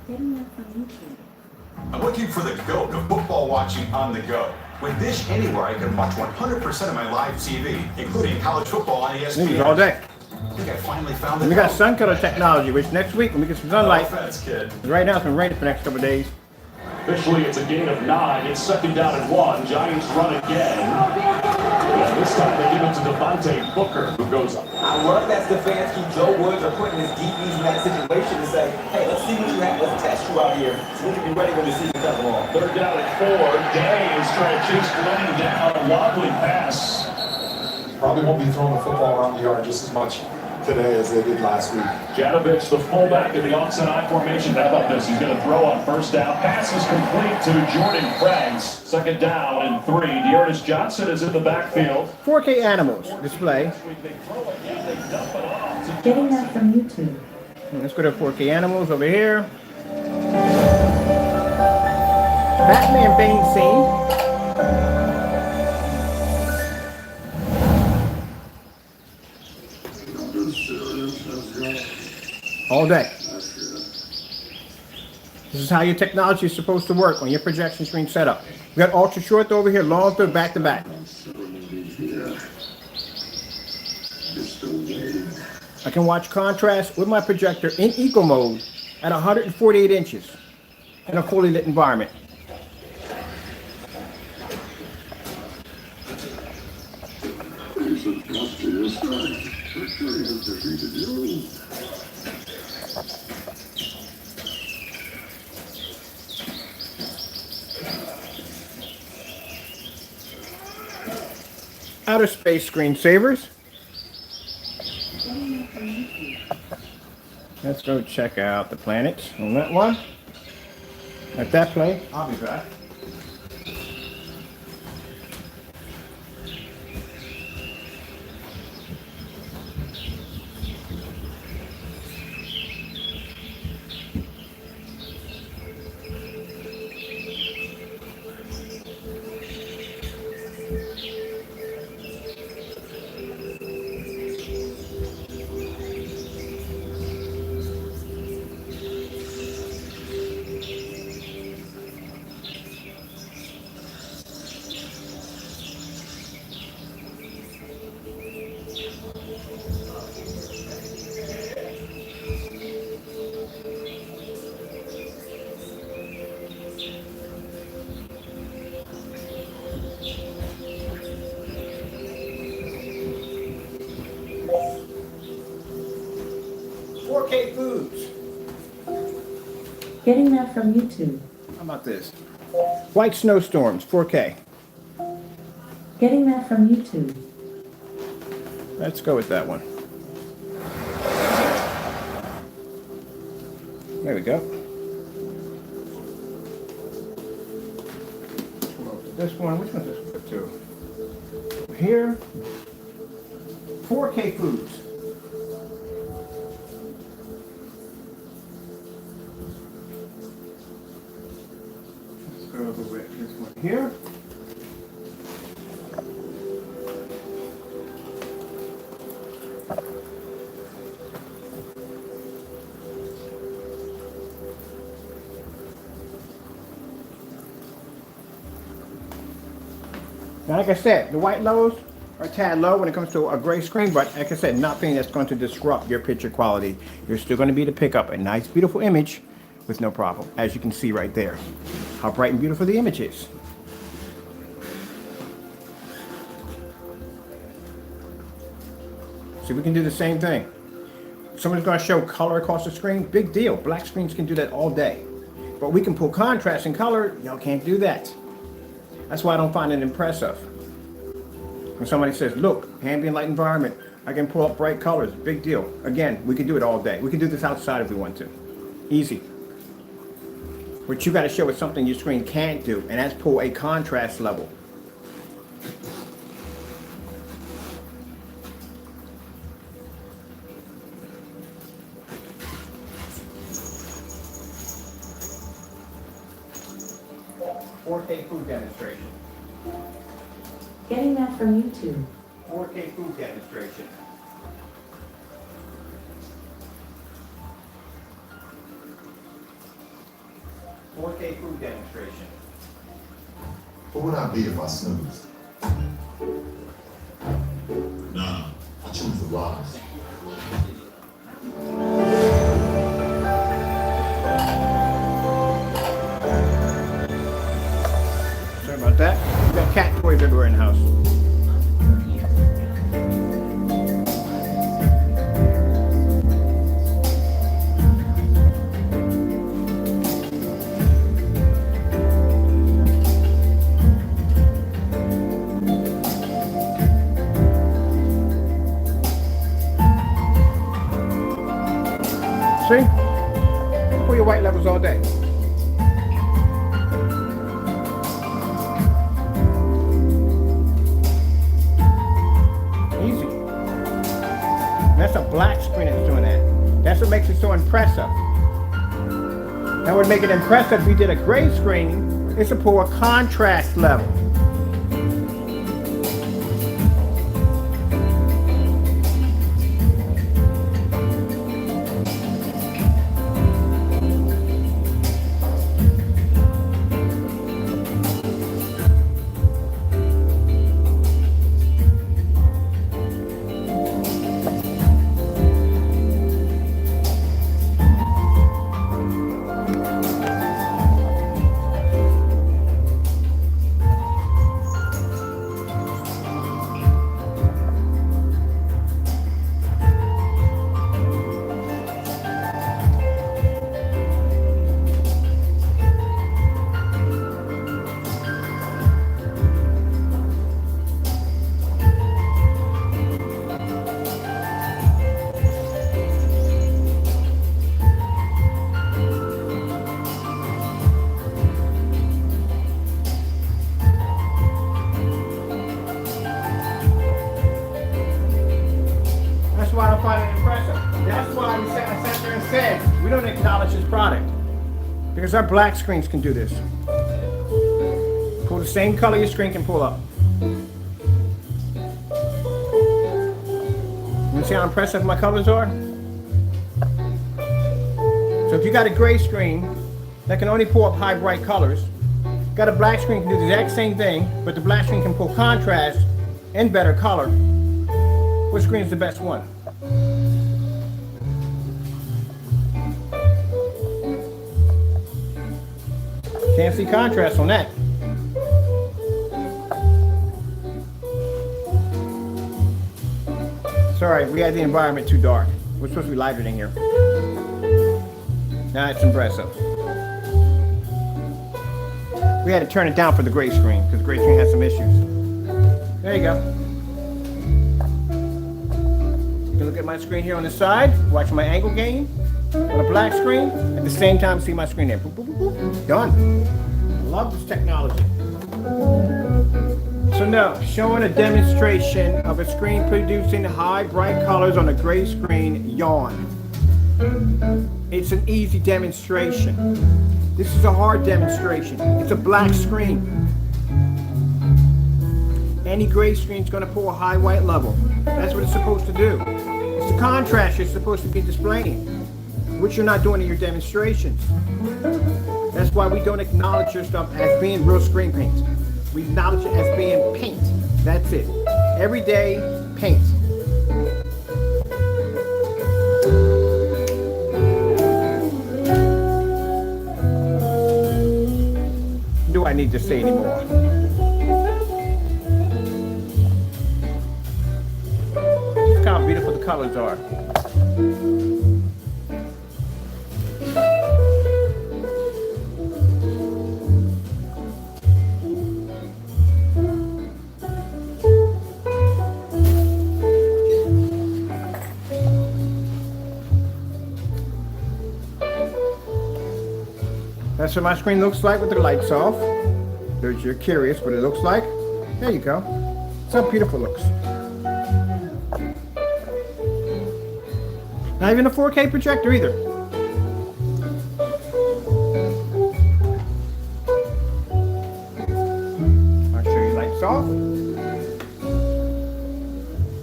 Getting that from YouTube. I'm looking for the goat of football watching on the go. With Dish Anywhere, I can watch 100% of my live TV, including college football on ESPN. All day. I think I finally found And the we got goat. sun color technology, which next week when we get some sunlight. No offense, kid. Right now it's been raining for the next couple of days. Officially, it's a gain of 9. It's 2nd down and 1. Giants run again. And this time they give it to Devontae Booker, who goes up. I love that Stefanski, Joe Woods are putting his DBs in that situation to say, hey, let's see what you have. Let's test you out here so we can be ready when the season comes along. 3rd down and 4. Day is trying to chase Glenn down. A wobbly pass. Probably won't be throwing the football around the yard just as much today as they did last week. Janovich, the fullback in the offset I formation. How about this? He's going to throw on 1st down. Pass is complete to Jordan Craggs. 2nd down and 3. Dearness Johnson is in the backfield. 4K animals display. Getting that from YouTube. Let's go to 4K animals over here. Batman Bane scene. All day. This is how your technology is supposed to work on your projection screen setup. We got ultra short over here, long through back to back. I can watch contrast with my projector in eco mode at 148 inches in a fully lit environment. Outer space screensavers. Let's go check out the planets on that one. Let that play. I'll be back. Foods. Getting that from YouTube. How about this? White snowstorms, 4K. Getting that from YouTube. Let's go with that one. There we go. This one, which one's this one too? Here, 4K Foods. Let's go with this one here. Now, like I said, the white lows are a tad low when it comes to a gray screen, but like I said, nothing that's going to disrupt your picture quality. You're still going to be able to pick up a nice, beautiful image with no problem, as you can see right there, how bright and beautiful the image is. See, we can do the same thing. Someone's going to show color across the screen, big deal. Black screens can do that all day. But we can pull contrast and color, y'all can't do that. That's why I don't find it impressive. When somebody says, look, ambient light environment, I can pull up bright colors, big deal. Again, we can do it all day. We can do this outside if we want to. Easy. What you got to show is something your screen can't do, and that's pull a contrast level. "4K food demonstration." Getting that from YouTube. 4K food demonstration. "4K food demonstration." What would I be if I snoozed? Nah, I choose the rise. Sorry about that. We got cat toys everywhere in the house. See? Pull your white levels all day. Easy. That's a black screen that's doing that. That's what makes it so impressive. That would make it impressive if we did a gray screen. It's to pull a contrast level. That's why I don't find it impressive. That's why I sat there and said, we don't acknowledge this product. Because our black screens can do this. Pull the same color your screen can pull up. You see how impressive my colors are? So if you got a gray screen that can only pull up high bright colors, got a black screen can do the exact same thing, but the black screen can pull contrast and better color. Which screen is the best one? Can't see contrast on that. Sorry, we had the environment too dark. We're supposed to be lighter in here. Now it's impressive. We had to turn it down for the gray screen because the gray screen has some issues. There you go. You can look at my screen here on the side, watch my angle gain on a black screen, at the same time see my screen there. Boop, boop, boop, boop. Done. Love this technology. So now, showing a demonstration of a screen producing high bright colors on a gray screen, yawn. It's an easy demonstration. This is a hard demonstration. It's a black screen. Any gray screen is going to pull a high white level. That's what it's supposed to do. It's the contrast you're supposed to be displaying, which you're not doing in your demonstrations. That's why we don't acknowledge your stuff as being real screen paint. We acknowledge it as being paint. That's it. Everyday paint. Do I need to say anymore? Look how beautiful the colors are. That's what my screen looks like with the lights off. There's you're curious what it looks like. There you go. That's how beautiful it looks. Not even a 4K projector either. I'll show you lights off.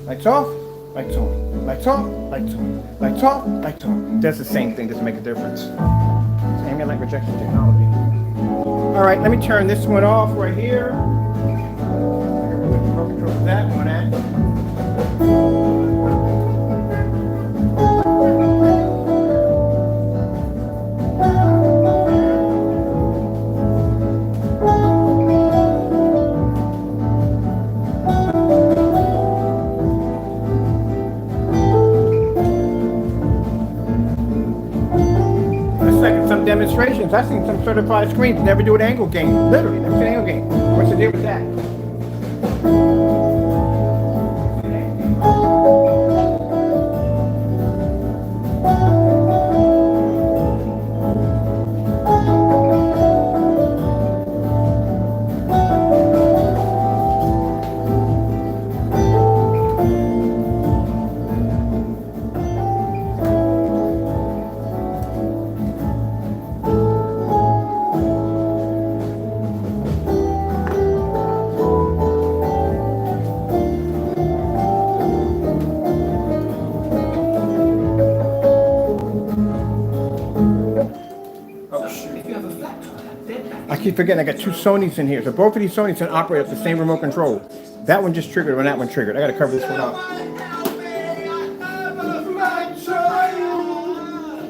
Lights off, lights on. Lights off, lights on. Lights off, lights on. That's the same thing, doesn't make a difference. It's ambient light projection technology. All right, let me turn this one off right here. Control that one at. Demonstrations. I've seen some certified screens never do an angle gain. Literally, never seen an angle gain. What's the deal with that? I keep forgetting I got two Sonys in here. So both of these Sonys can operate off the same remote control. That one just triggered when that one triggered. I gotta cover this one up.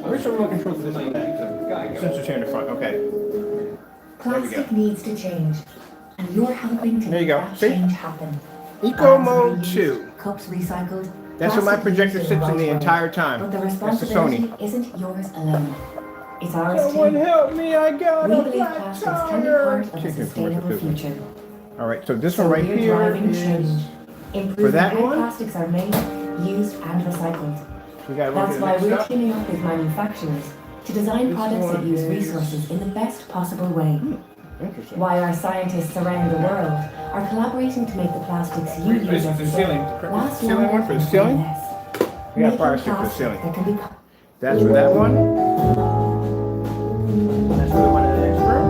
Where's the remote control for this one? Sensor's here in the front, okay. Plastic needs to change, and you're helping to make that change happen. Eco Mode 2. Cups recycled. That's where my projector sits in the entire time. But the That's the responsibility Sony. isn't yours alone. It's ours too. Someone help me, I got We a believe flat plastics can be tire. part of a sustainable future. All right, so this So one right we're here driving is... change, improving for that how one? plastics are made, used, and recycled. We gotta look That's at why the we're next stuff. teaming up with manufacturers to design This products that one use is- resources in the best possible way. Interesting. Why our scientists around the world are collaborating to make the plastics you This use is every the day ceiling. last Ceiling longer one for the and ceiling? less. We got Making fire stick for the plastic ceiling. that can be That's for that one. That's for the one in the next room.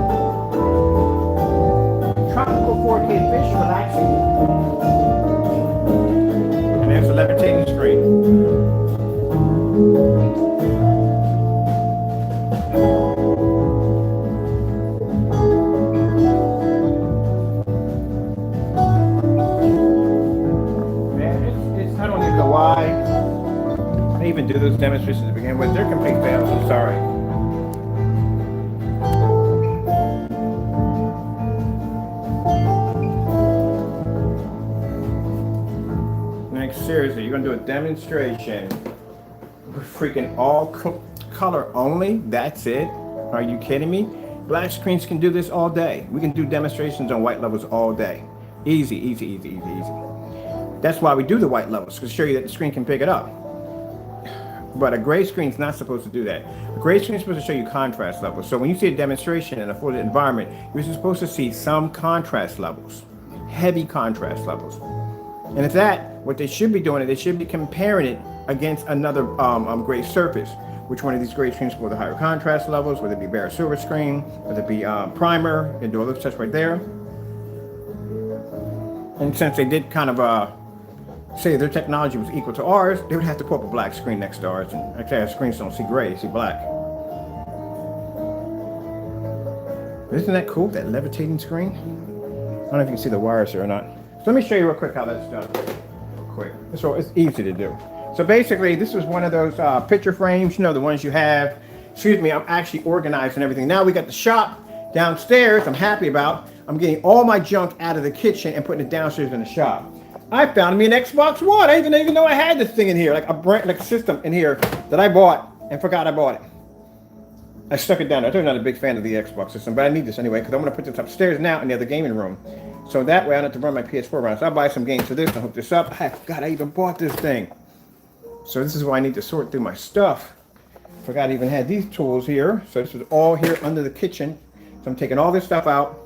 Tropical 4K fish relaxing. And there's the levitating screen. Man, I don't even know why I even do those demonstrations to begin with. They're complete fails. I'm sorry. Next, seriously, you're gonna do a demonstration with freaking all color only? That's it? Are you kidding me? Black screens can do this all day. We can do demonstrations on white levels all day. Easy, easy, easy, easy, easy. That's why we do the white levels, to show you that the screen can pick it up. But a gray screen is not supposed to do that. A gray screen is supposed to show you contrast levels. So when you see a demonstration in a full environment, you're supposed to see some contrast levels, heavy contrast levels. And if that, what they should be doing is they should be comparing it against another gray surface. Which one of these gray screens will the higher contrast levels, whether it be bare silver screen, whether it be primer, and do all those tests right there. And since they did kind of say their technology was equal to ours, they would have to put up a black screen next to ours. And actually, our screens don't see gray, they see black. Isn't that cool, that levitating screen? I don't know if you can see the wires here or not. So let me show you real quick how that's done. Real quick. So it's easy to do. So basically, this was one of those picture frames, you know, the ones you have. Excuse me, I'm actually organizing everything. Now we got the shop downstairs, I'm happy about. I'm getting all my junk out of the kitchen and putting it downstairs in the shop. I found me an Xbox One. I didn't even know I had this thing in here, like a brand, like a system in here that I bought and forgot I bought it. I stuck it down. I told you I'm not a big fan of the Xbox system, but I need this anyway because I'm going to put this upstairs now in the other gaming room. So that way I don't have to run my PS4 around. So I'll buy some games for this and hook this up. I forgot I even bought this thing. So this is why I need to sort through my stuff. Forgot I even had these tools here. So this is all here under the kitchen. So I'm taking all this stuff out.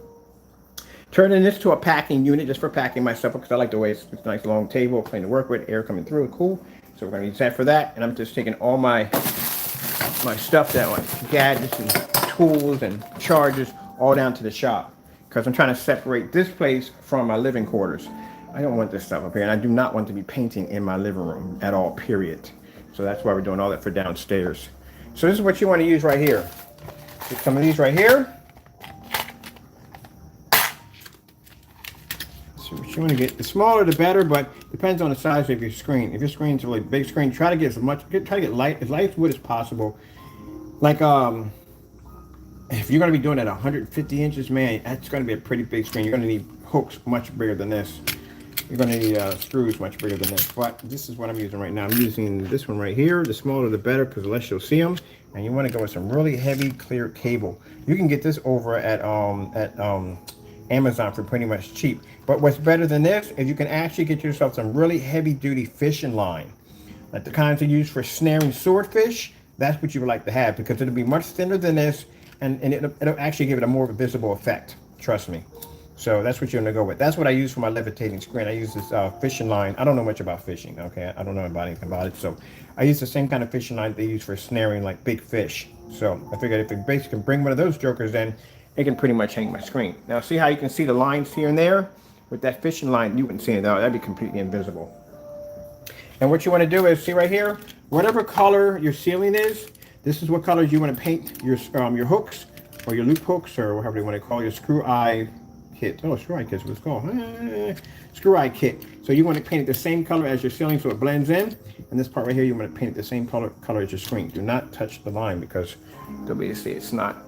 Turning this to a packing unit just for packing my stuff because I like the way it's a nice long table, plain to work with, air coming through, cool. So we're gonna use that for that. And I'm just taking all my stuff that like gadgets and tools and chargers all down to the shop because I'm trying to separate this place from my living quarters. I don't want this stuff up here, and I do not want to be painting in my living room at all, period. So that's why we're doing all that for downstairs. So this is what you want to use right here. Get some of these right here. So what you want to get, the smaller the better, but depends on the size of your screen. If your screen's a really big screen, try to get as light as wood as possible. Like if you're going to be doing it at 150 inches, man, that's going to be a pretty big screen. You're going to need hooks much bigger than this. You're going to need screws much bigger than this. But this is what I'm using right now. I'm using this one right here. The smaller the better, because the less you'll see them. And you want to go with some really heavy, clear cable. You can get this over at Amazon for pretty much cheap. But what's better than this is you can actually get yourself some really heavy-duty fishing line. Like the kinds they use for snaring swordfish. That's what you would like to have, because it'll be much thinner than this, and it'll actually give it a more visible effect. Trust me. So that's what you're gonna go with. That's what I use for my levitating screen. I use this fishing line. I don't know much about fishing, okay? I don't know about anything about it. So I use the same kind of fishing line they use for snaring like big fish. So I figured if it basically can bring one of those jokers in, it can pretty much hang my screen. Now see how you can see the lines here and there? With that fishing line, you wouldn't see it. That'd be completely invisible. And what you wanna do is, see right here, whatever color your ceiling is, this is what colors you wanna paint your hooks, or your loop hooks, or whatever you wanna call your screw eye kit. Oh, screw eye kit is what it's called. Screw eye kit. So you want to paint it the same color as your ceiling so it blends in. And this part right here, you want to paint it the same color as your screen. Do not touch the line because they'll be able to see it's not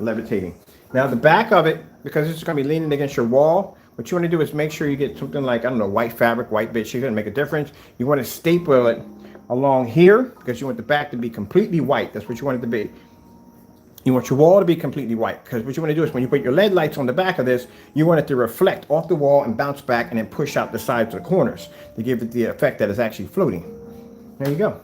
levitating. Now the back of it, because it's going to be leaning against your wall, what you want to do is make sure you get something like, I don't know, white fabric, white bed sheet, going to make a difference. You want to staple it along here because you want the back to be completely white. That's what you want it to be. You want your wall to be completely white, because what you want to do is when you put your LED lights on the back of this, you want it to reflect off the wall and bounce back and then push out the sides of the corners to give it the effect that it's actually floating. There you go.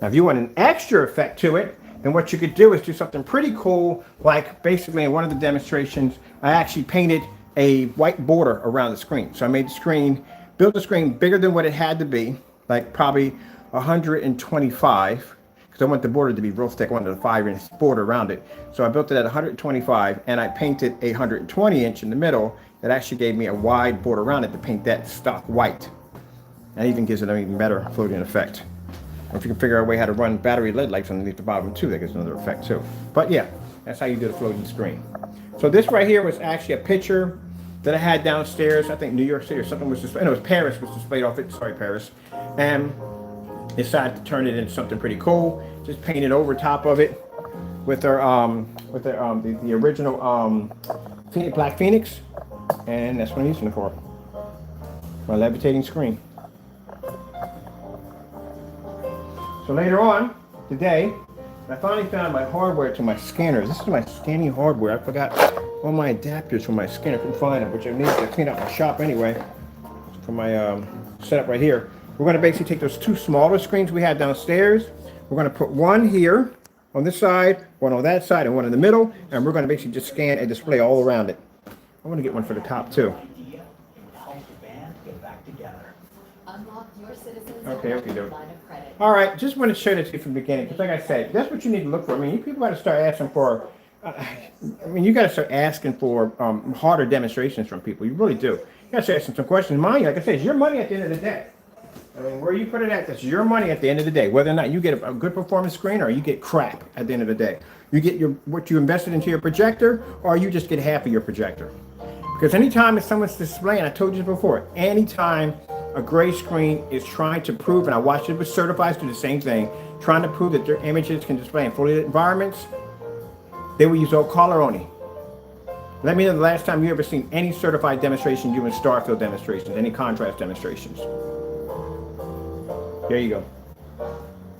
Now if you want an extra effect to it, then what you could do is do something pretty cool, like basically in one of the demonstrations, I actually painted a white border around the screen. So I made the screen, built the screen bigger than what it had to be, like probably 125. I want the border to be real thick. I wanted a 5-inch border around it. So I built it at 125 and I painted a 120-inch in the middle that actually gave me a wide border around it to paint that stock white. That even gives it an even better floating effect. If you can figure out a way how to run battery LED lights underneath the bottom too, that gives another effect too. But yeah, that's how you do the floating screen. So this right here was actually a picture that I had downstairs. I think New York City or something was displayed. No, it was Paris was displayed off it. Sorry, Paris. And decided to turn it into something pretty cool. Just painted over top of it with the original Black Phoenix, and that's what I'm using it for. My levitating screen. So later on today, I finally found my hardware to my scanners. This is my scanning hardware. I forgot. all my adapters for my scanner. I couldn't find them, which I need to clean up my shop anyway. For my setup right here. We're going to basically take those 2 smaller screens we had downstairs. We're going to put one here on this side, one on that side, and one in the middle. And we're going to basically just scan and display all around it. I'm going to get one for the top too. Okay. All right, just want to show this to you from the beginning, because like I said, that's what you need to look for. I mean, you people got to start asking for, you got to start asking for harder demonstrations from people. You really do. You got to start asking some questions. Mind you, like I said, it's your money at the end of the day. I mean, where you put it at, that's your money at the end of the day. Whether or not you get a good performance screen or you get crap at the end of the day. You get what you invested into your projector, or you just get half of your projector. Because anytime someone's displaying, I told you before, anytime a gray screen is trying to prove, and I watched it with certifieds do the same thing, trying to prove that their images can display in fully lit environments, they will use all color only. Let me know the last time you ever seen any certified demonstration doing starfield demonstrations, any contrast demonstrations. There you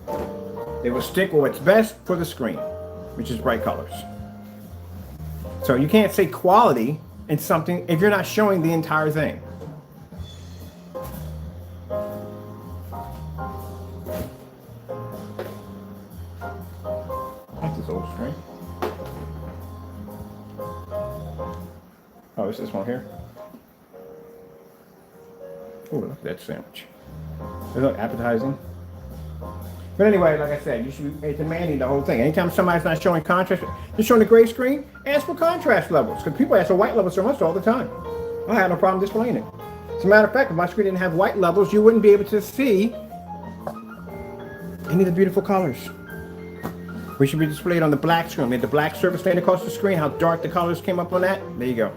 go. They will stick with what's best for the screen, which is bright colors. So you can't say quality in something if you're not showing the entire thing. That's this old screen. Oh, it's this one here. Oh, look at that sandwich. It's not appetizing. But anyway, like I said, you should be demanding the whole thing. Anytime somebody's not showing contrast, just showing the gray screen, ask for contrast levels. Because people ask for white levels from us all the time. I have no problem displaying it. As a matter of fact, if my screen didn't have white levels, you wouldn't be able to see any of the beautiful colors. We should be displayed on the black screen. We had the black surface laying across the screen, how dark the colors came up on that. There you go.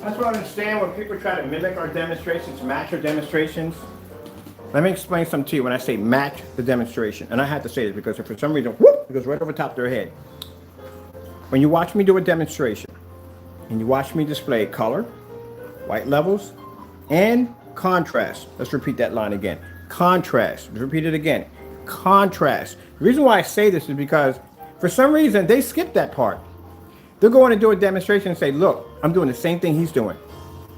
That's what I understand when people try to mimic our demonstrations, match our demonstrations. Let me explain something to you when I say match the demonstration. And I have to say this because if for some reason, whoop, it goes right over top of their head. When you watch me do a demonstration and you watch me display color, white levels, and contrast. Let's repeat that line again. Contrast. Let's repeat it again. Contrast. The reason why I say this is because for some reason they skip that part. They'll go in and do a demonstration and say, look, I'm doing the same thing he's doing.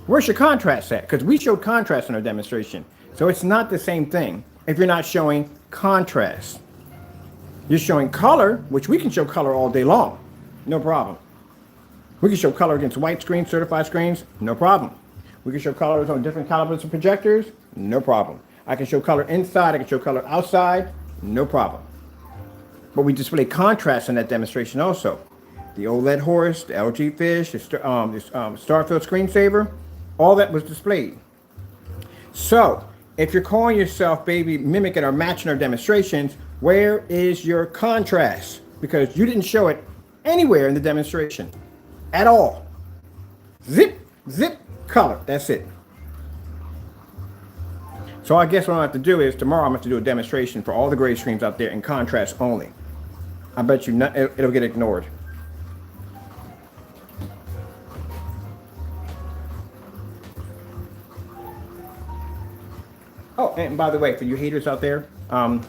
Where's your contrast at? Because we showed contrast in our demonstration. So it's not the same thing if you're not showing contrast. You're showing color, which we can show color all day long. No problem. We can show color against white screens, certified screens. No problem. We can show colors on different calibers of projectors. No problem. I can show color inside. I can show color outside. No problem. But we display contrast in that demonstration also. The OLED horse, the LG fish, the Starfield screensaver, all that was displayed. So, if you're calling yourself baby mimicking or matching our demonstrations, where is your contrast? Because you didn't show it anywhere in the demonstration at all. Zip, zip, color. That's it. So I guess what I'm going to have to do is tomorrow I'm going to have to do a demonstration for all the gray screens out there in contrast only. I bet you it'll get ignored. Oh, and by the way, for you haters out there, just want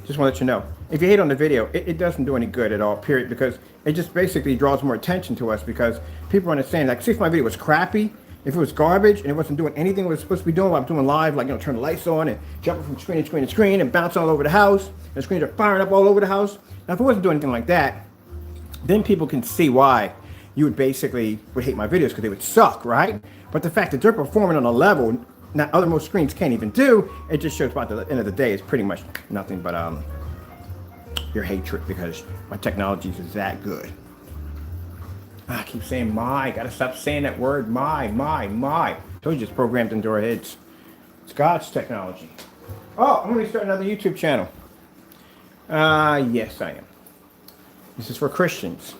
to let you know, if you hate on the video, it doesn't do any good at all, period, because it just basically draws more attention to us because people understand, like, see if my video was crappy, if it was garbage and it wasn't doing anything it was supposed to be doing while I'm doing live, like, turn the lights on and jumping from screen to screen to screen and bouncing all over the house, and the screens are firing up all over the house. Now, if it wasn't doing anything like that, then people can see why you would hate my videos because they would suck, right? But the fact that they're performing on a level that other most screens can't even do, it just shows by the end of the day it's pretty much nothing but your hatred because my technology is that good. I keep saying my. Gotta stop saying that word. My. So just programmed into our heads. It's God's technology. Oh, I'm gonna start another YouTube channel. Yes, I am. This is for Christians.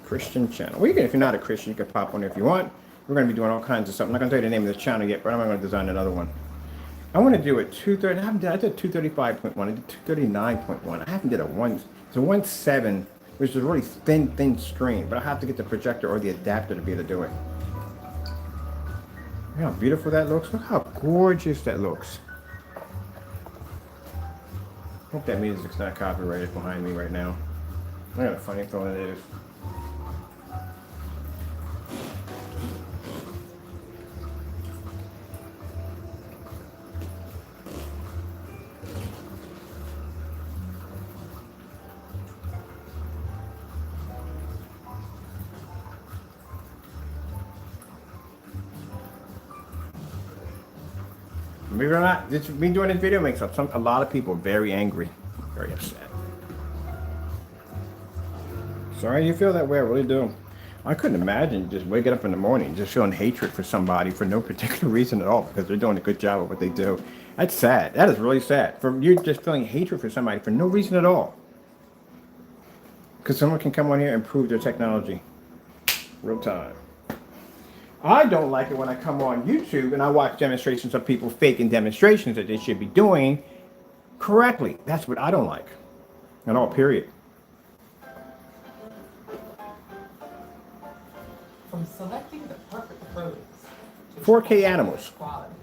Christian channel. Well, if you're not a Christian, you can pop on if you want. We're going to be doing all kinds of stuff. I'm not going to tell you the name of the channel yet, but I'm going to design another one. I want to do a 230. I did 235.1. I did 239.1. I haven't did a 1. It's a 1.7, which is a really thin screen, but I have to get the projector or the adapter to be able to do it. Look how beautiful that looks. Look how gorgeous that looks. Hope that music's not copyrighted behind me right now. I got a funny feeling it is. Believe it or not, me doing this video makes a lot of people very angry, very upset. Sorry you feel that way, I really do. I couldn't imagine just waking up in the morning just feeling hatred for somebody for no particular reason at all because they're doing a good job of what they do. That's sad. That is really sad. For you just feeling hatred for somebody for no reason at all. Because someone can come on here and prove their technology. Real time. I don't like it when I come on YouTube and I watch demonstrations of people faking demonstrations that they should be doing correctly. That's what I don't like. At all, period. From selecting the perfect produce to 4K animals. Quality,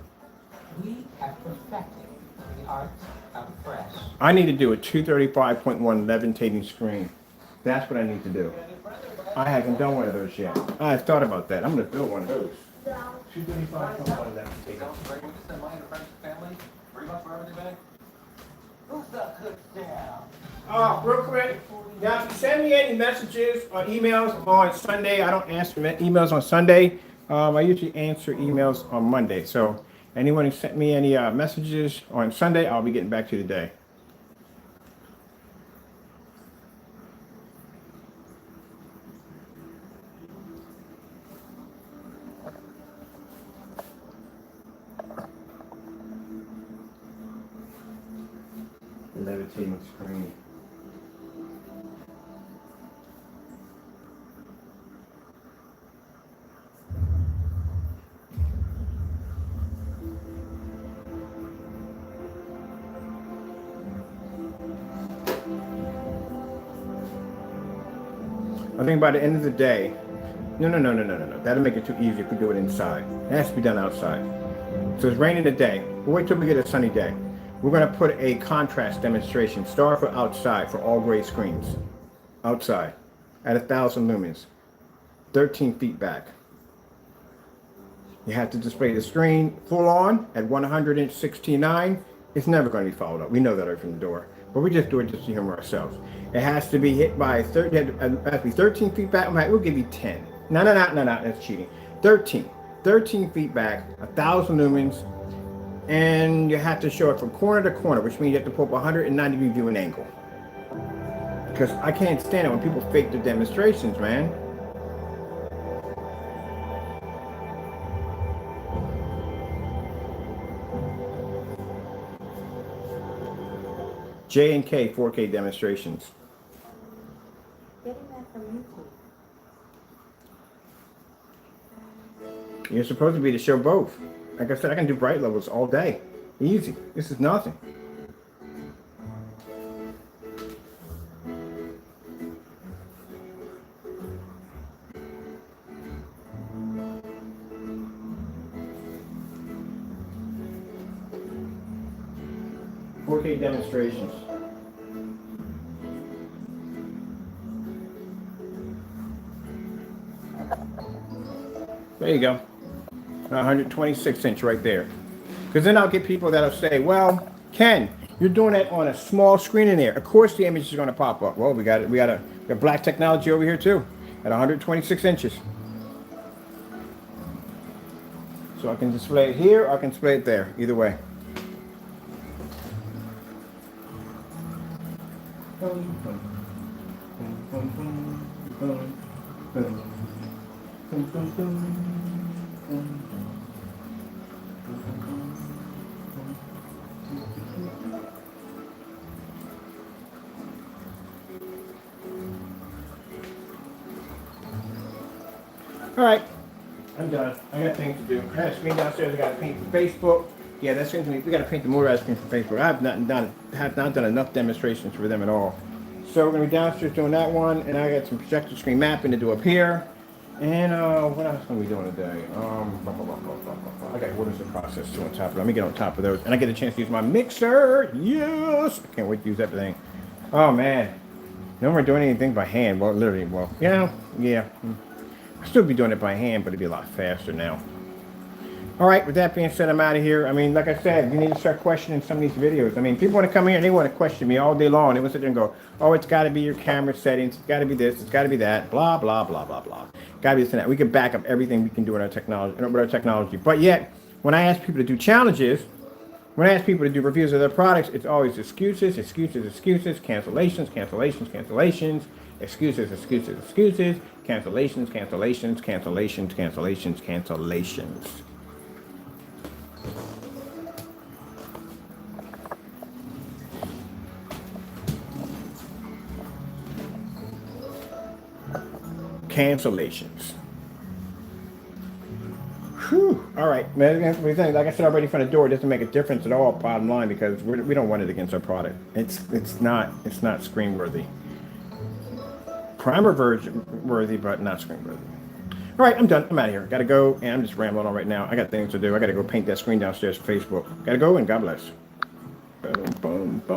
we have perfected the art of fresh. I need to do a 235.1 levitating screen. That's what I need to do. I haven't done one of those yet. I thought about that. I'm going to build one of those. 235.1 levitating. Real quick. Now, if you send me any messages or emails on Sunday, I don't answer emails on Sunday. I usually answer emails on Monday. So anyone who sent me any messages on Sunday, I'll be getting back to you today. Levitating screen. I think by the end of the day, no. That'll make it too easy if we do it inside. It has to be done outside. So it's raining today. We'll wait till we get a sunny day. We're going to put a contrast demonstration, start for outside for all gray screens. Outside at 1,000 lumens, 13 feet back. You have to display the screen full on at 169. It's never going to be followed up. We know that right from the door. But we just do it just to humor ourselves. It has to be hit by 30, it has to be 13 feet back. We'll give you 10. No, that's cheating. 13 feet back, 1,000 lumens. And you have to show it from corner to corner, which means you have to pull up 190 degree viewing angle. Because I can't stand it when people fake their demonstrations, man. J&K 4K demonstrations. Getting that from YouTube. You're supposed to be to show both. Like I said, I can do bright levels all day. Easy. This is nothing. .4K demonstrations. There you go. 126 inch right there. Because then I'll get people that'll say, well, Ken, you're doing that on a small screen in there. Of course the image is going to pop up. Well, we got black technology over here too at 126 inches. So I can display it here or I can display it there. Either way. All right, I'm done. I got things to do. I got a screen downstairs. I got to paint for Facebook. Yeah, that's going to be. We got to paint the motorized screen for Facebook. I have not done enough demonstrations for them at all. So we're going to be downstairs doing that one, and I got some projector screen mapping to do up here. And what else are we doing today? I got orders and process to on top of it. Let me get on top of those, and I get a chance to use my mixer. Yes, I can't wait to use everything. Oh man, no more doing anything by hand. Well, literally, well, yeah. I'll still be doing it by hand, but it'd be a lot faster now. All right, with that being said, I'm out of here. I mean, like I said, you need to start questioning some of these videos. I mean, people want to come here and they want to question me all day long. They want to sit there and go, oh, it's got to be your camera settings. It's got to be this. It's got to be that. Blah, blah, blah, blah, blah. Got to be this and that. We can back up everything we can do in our technology. But yet, when I ask people to do challenges, when I ask people to do reviews of their products, it's always excuses, excuses, excuses, cancellations, cancellations, cancellations, excuses, excuses, excuses, cancellations, cancellations, cancellations, cancellations, cancellations. Cancellations. Whew. All right, man. Like I said already from the door, it doesn't make a difference at all. Bottom line, because we don't want it against our product. It's not screen worthy. Primer worthy, but not screen worthy. All right, I'm done. I'm out of here. Got to go, and I'm just rambling on right now. I got things to do. I got to go paint that screen downstairs for Facebook. Got to go, and God bless. Boom, boom, boom.